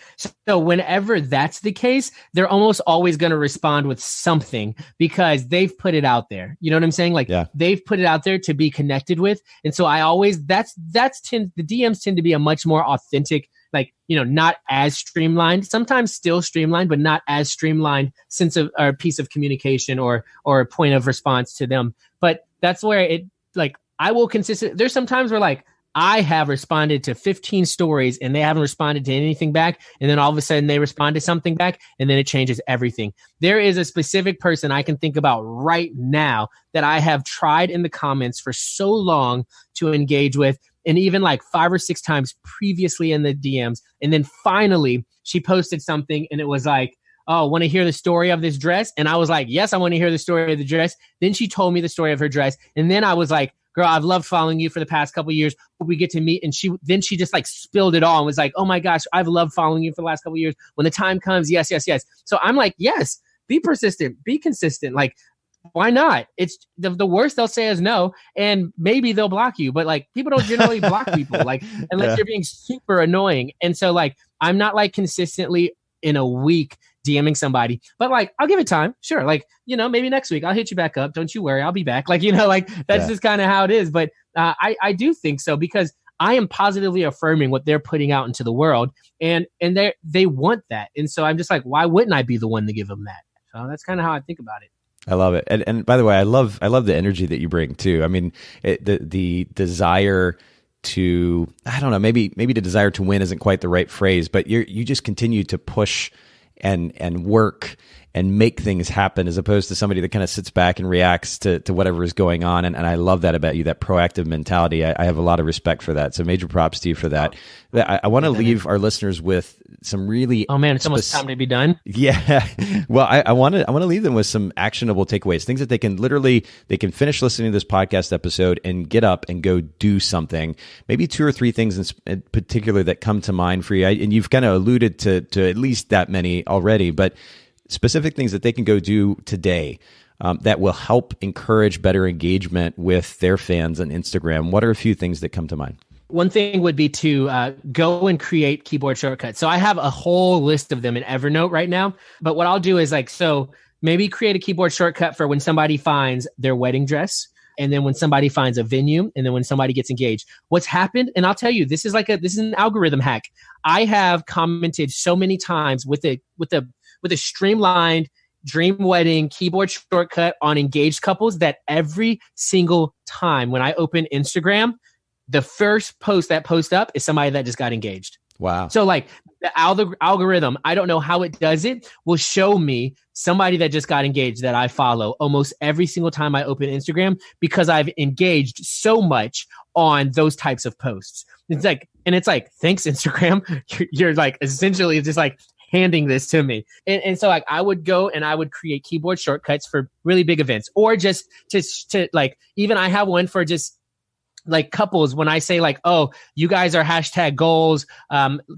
So whenever that's the case, they're almost always going to respond with something because they've put it out there. You know what I'm saying? Like they've put it out there to be connected with. And so I always, the DMs tend to be a much more authentic, like, you know, not as streamlined, sometimes still streamlined, but not as streamlined sense of or piece of communication or a point of response to them. But that's where it, like, I will there's some times where like I have responded to 15 stories and they haven't responded to anything back. And then all of a sudden they respond to something back and then it changes everything. There is a specific person I can think about right now that I have tried in the comments for so long to engage with, and even like 5 or 6 times previously in the DMs. And then finally she posted something and it was like, oh, want to hear the story of this dress? And I was like, yes, I want to hear the story of the dress. Then she told me the story of her dress. And then I was like, girl, I've loved following you for the past couple of years. We get to meet. And she just like spilled it all and was like, oh my gosh, I've loved following you for the last couple of years. When the time comes, yes. So I'm like, yes, be persistent, be consistent. Like, why not? It's the worst they'll say is no. And maybe they'll block you, but like people don't generally block people, like unless you're being super annoying. And so like, I'm not like consistently in a week DMing somebody, but like, I'll give it time. Sure. Like, you know, maybe next week I'll hit you back up. Don't you worry. I'll be back. Like, you know, like that's just kind of how it is. But I do think so because I am positively affirming what they're putting out into the world and they want that. And so I'm just like, why wouldn't I be the one to give them that? So that's kind of how I think about it. I love it. And by the way, I love the energy that you bring too. I mean, the desire to, I don't know, maybe the desire to win isn't quite the right phrase, but you just continue to push and work and make things happen, as opposed to somebody that kind of sits back and reacts to whatever is going on. And I love that about you, that proactive mentality. I have a lot of respect for that. So major props to you for that. I want to leave our listeners with some really... Oh man, it's almost time to be done. Yeah. Well, I want to leave them with some actionable takeaways, things that they can finish listening to this podcast episode and get up and go do something. Maybe 2 or 3 things in particular that come to mind for you. And you've kind of alluded to at least that many already, but specific things that they can go do today that will help encourage better engagement with their fans on Instagram. What are a few things that come to mind? One thing would be to go and create keyboard shortcuts. So I have a whole list of them in Evernote right now. But what I'll do is like, so maybe create a keyboard shortcut for when somebody finds their wedding dress, and then when somebody finds a venue, and then when somebody gets engaged. What's happened, and I'll tell you, this is an algorithm hack. I have commented so many times with a streamlined dream wedding keyboard shortcut on engaged couples that every single time when I open Instagram, the first post that posts up is somebody that just got engaged. Wow. So like the algorithm, I don't know how it does it, will show me somebody that just got engaged that I follow almost every single time I open Instagram because I've engaged so much on those types of posts. It's like, thanks Instagram. You're like essentially just like handing this to me. And so like I would go and I would create keyboard shortcuts for really big events, or just to like, even I have one for just like couples when I say like, oh, you guys are hashtag goals,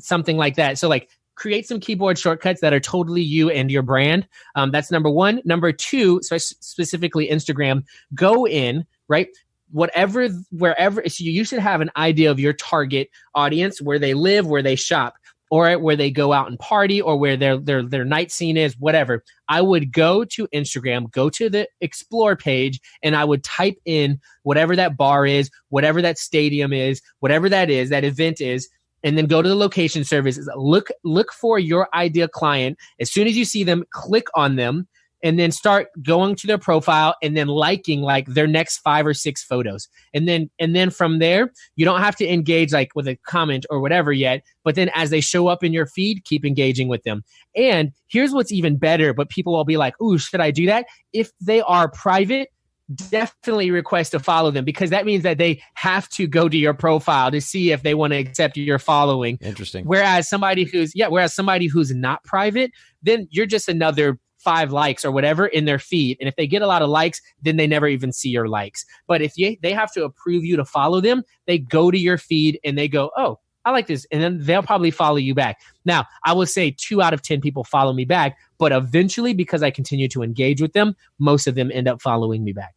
something like that. So like create some keyboard shortcuts that are totally you and your brand. That's number one. Number two, so specifically Instagram, go in, right? Wherever, so you should have an idea of your target audience, where they live, where they shop, or where they go out and party, or where their night scene is, whatever. I would go to Instagram, go to the explore page, and I would type in whatever that bar is, whatever that stadium is, whatever that is, that event is, and then go to the location services. Look for your ideal client. As soon as you see them, click on them, and then start going to their profile and then liking like their next 5 or 6 photos. And then from there, you don't have to engage like with a comment or whatever yet, but then as they show up in your feed, keep engaging with them. And here's what's even better, but people will be like, ooh, should I do that? If they are private, definitely request to follow them, because that means that they have to go to your profile to see if they want to accept your following. Interesting. Whereas somebody who's not private, then you're just another 5 likes or whatever in their feed. And if they get a lot of likes, then they never even see your likes. But if they have to approve you to follow them, they go to your feed and they go, oh, I like this. And then they'll probably follow you back. Now, I would say 2 out of 10 people follow me back, but eventually, because I continue to engage with them, most of them end up following me back.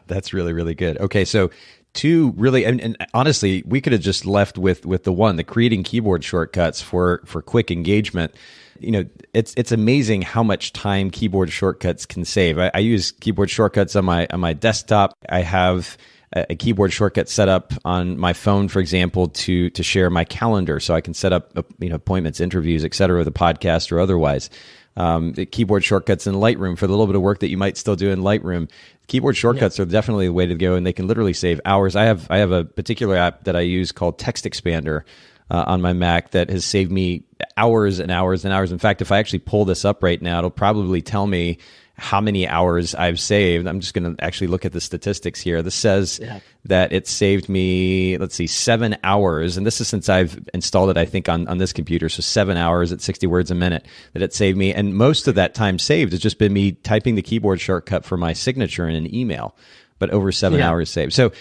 That's really, really good. Okay. So 2 really, and honestly, we could have just left with the one, the creating keyboard shortcuts for quick engagement. You know, it's amazing how much time keyboard shortcuts can save. I use keyboard shortcuts on my desktop. I have a keyboard shortcut set up on my phone, for example, to share my calendar, so I can set up appointments, interviews, et cetera, the podcast or otherwise. The keyboard shortcuts in Lightroom for the little bit of work that you might still do in Lightroom. Keyboard shortcuts are definitely the way to go, and they can literally save hours. I have a particular app that I use called Text Expander on my Mac that has saved me hours and hours and hours. In fact, if I actually pull this up right now, it'll probably tell me how many hours I've saved. I'm just going to actually look at the statistics here. This says that it saved me, 7 hours. And this is since I've installed it, I think, on this computer. So 7 hours at 60 words a minute that it saved me. And most of that time saved has just been me typing the keyboard shortcut for my signature in an email, but over 7 hours saved. So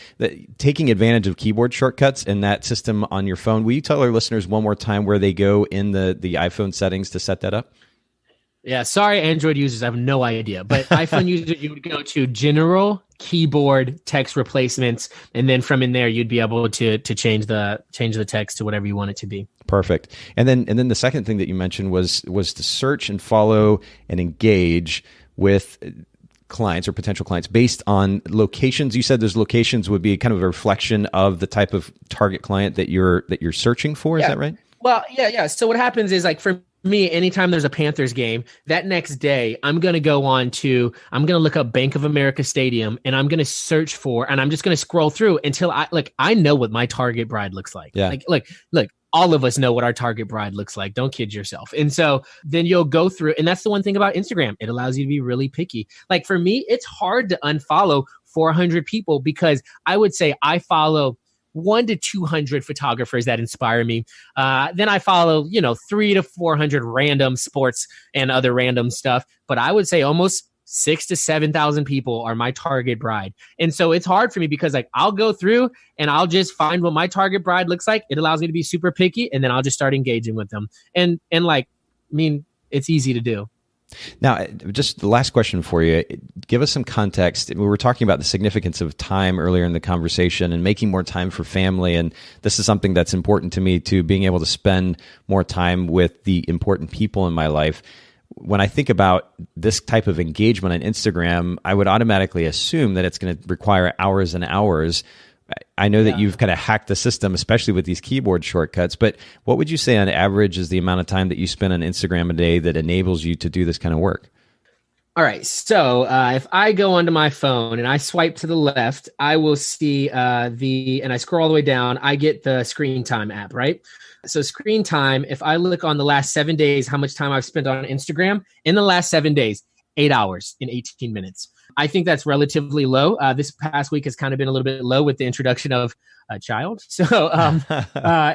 taking advantage of keyboard shortcuts in that system on your phone, will you tell our listeners one more time where they go in the iPhone settings to set that up? Yeah, sorry, Android users, I have no idea. But iPhone users, you would go to General Keyboard Text Replacements, and then from in there, you'd be able to change the text to whatever you want it to be. Perfect. And then the second thing that you mentioned was to search and follow and engage with clients or potential clients based on locations. You said those locations would be kind of a reflection of the type of target client that you're searching for. Is that right? Well, yeah. So what happens is, like, for me, anytime there's a Panthers game, that next day, I'm going to look up Bank of America Stadium, and I'm going to search for, and I'm just going to scroll through until I know what my target bride looks like. Yeah. Look, all of us know what our target bride looks like. Don't kid yourself. And so then you'll go through, and that's the one thing about Instagram. It allows you to be really picky. Like, for me, it's hard to unfollow 400 people, because I would say I follow 100 to 200 photographers that inspire me. Then I follow, 300 to 400 random sports and other random stuff. But I would say almost 6,000 to 7,000 people are my target bride. And so it's hard for me, because I'll go through and I'll just find what my target bride looks like. It allows me to be super picky, and then I'll just start engaging with them. And it's easy to do. Now, just the last question for you. Give us some context. We were talking about the significance of time earlier in the conversation and making more time for family. And this is something that's important to me too, being able to spend more time with the important people in my life. When I think about this type of engagement on Instagram, I would automatically assume that it's going to require hours and hours. I know that you've kind of hacked the system, especially with these keyboard shortcuts, but what would you say on average is the amount of time that you spend on Instagram a day that enables you to do this kind of work? All right. So if I go onto my phone and I swipe to the left, I will see and I scroll all the way down, I get the screen time app, right? So screen time, if I look on the last 7 days, how much time I've spent on Instagram in the last 7 days, 8 hours and 18 minutes. I think that's relatively low. This past week has kind of been a little bit low with the introduction of a child. So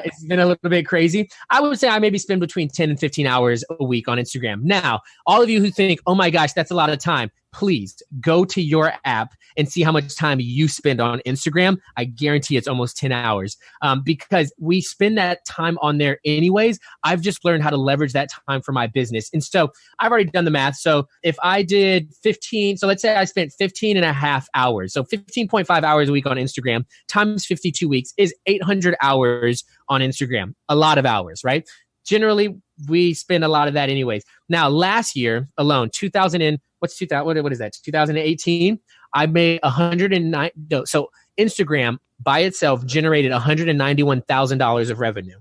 it's been a little bit crazy. I would say I maybe spend between 10 and 15 hours a week on Instagram. Now, all of you who think, oh my gosh, that's a lot of time, please go to your app and see how much time you spend on Instagram. I guarantee it's almost 10 hours because we spend that time on there anyways. I've just learned how to leverage that time for my business. And so I've already done the math. So if I did 15, so let's say I spent 15 and a half hours. So 15.5 hours a week on Instagram times 52 weeks is 800 hours on Instagram. A lot of hours, right? Generally, we spend a lot of that anyways. Now, last year alone, 2018, I made 109. No, so Instagram by itself generated $191,000 of revenue.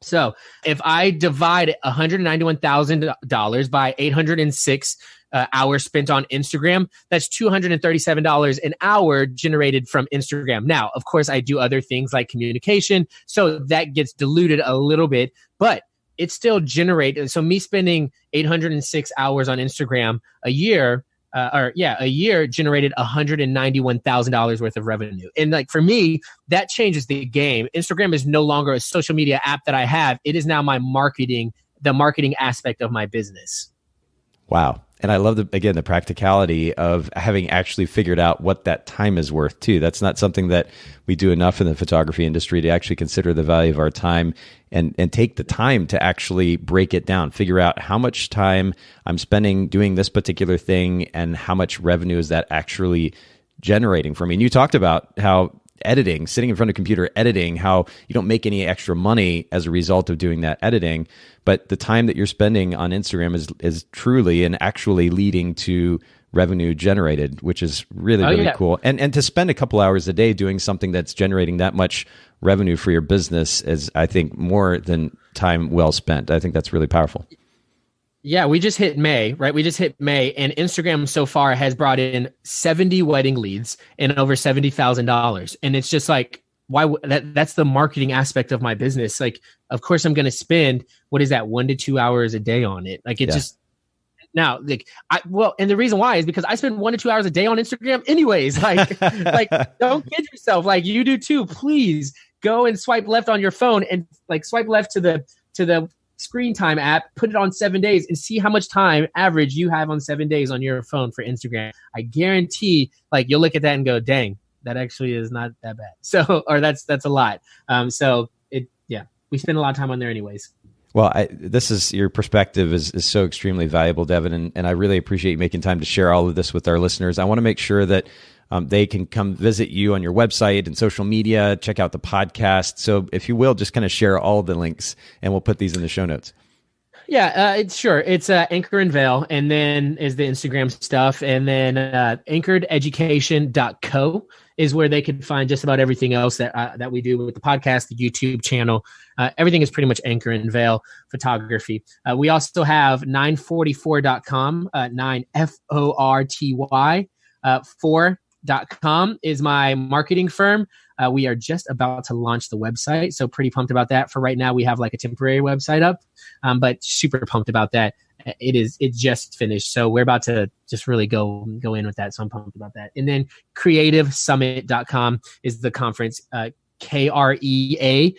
So if I divide $191,000 by 806 hours spent on Instagram, that's $237 an hour generated from Instagram. Now, of course, I do other things like communication, so that gets diluted a little bit, but it still generated. So me spending 806 hours on Instagram a year generated $191,000 worth of revenue. And like for me, that changes the game. Instagram is no longer a social media app that I have. It is now my marketing, the marketing aspect of my business. Wow. And I love the practicality of having actually figured out what that time is worth too. That's not something that we do enough in the photography industry, to actually consider the value of our time and take the time to actually break it down, figure out how much time I'm spending doing this particular thing and how much revenue is that actually generating for me. And you talked about how editing, sitting in front of a computer editing, how you don't make any extra money as a result of doing that editing, but the time that you're spending on Instagram is truly and actually leading to revenue generated, which is really cool. And to spend a couple hours a day doing something that's generating that much revenue for your business is, I think, more than time well spent. I think that's really powerful. Yeah, we just hit May, right? We just hit May, and Instagram so far has brought in 70 wedding leads and over $70,000. And it's just like, that's the marketing aspect of my business. Like, of course I'm going to spend, 1 to 2 hours a day on it. Like just now, and the reason why is because I spend 1 to 2 hours a day on Instagram anyways. Like don't kid yourself. Like you do too. Please go and swipe left on your phone and like swipe left to the screen time app, put it on 7 days and see how much time average you have on 7 days on your phone for Instagram. I guarantee like you'll look at that and go, dang, that actually is not that bad. So, or that's a lot. We spend a lot of time on there anyways. Well, your perspective is so extremely valuable, Devin, and I really appreciate you making time to share all of this with our listeners. I want to make sure that they can come visit you on your website and social media, check out the podcast. So if you will, just kind of share all the links and we'll put these in the show notes. Yeah, sure. It's Anchor and Veil, and then is the Instagram stuff. And then anchorededucation.co is where they can find just about everything else that we do with the podcast, the YouTube channel. Everything is pretty much Anchor and Veil photography. We also have 944.com, 9FORTY, 4.com is my marketing firm. We are just about to launch the website, so pretty pumped about that. For right now, we have like a temporary website up, but super pumped about that. It just finished, so we're about to just really go in with that. So I'm pumped about that. And then creativesummit.com is the conference, KREATIV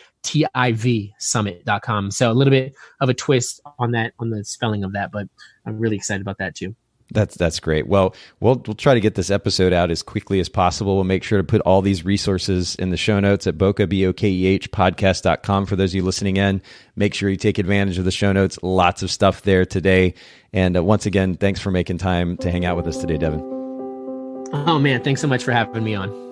summit.com. So a little bit of a twist on that, on the spelling of that, but I'm really excited about that too. That's great. Well, we'll try to get this episode out as quickly as possible. We'll make sure to put all these resources in the show notes at Bokeh podcast.com. For those of you listening in, make sure you take advantage of the show notes. Lots of stuff there today. And once again, thanks for making time to hang out with us today, Devin. Oh man, thanks so much for having me on.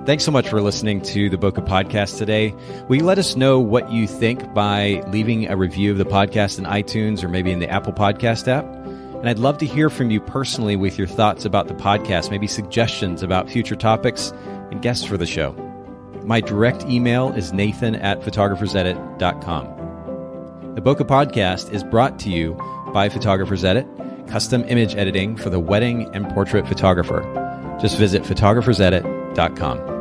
Thanks so much for listening to the Bokeh Podcast today. Will you let us know what you think by leaving a review of the podcast in iTunes or maybe in the Apple Podcast app? And I'd love to hear from you personally with your thoughts about the podcast, maybe suggestions about future topics and guests for the show. My direct email is nathan@photographersedit.com. The Bokeh Podcast is brought to you by Photographers Edit, custom image editing for the wedding and portrait photographer. Just visit photographersedit.com.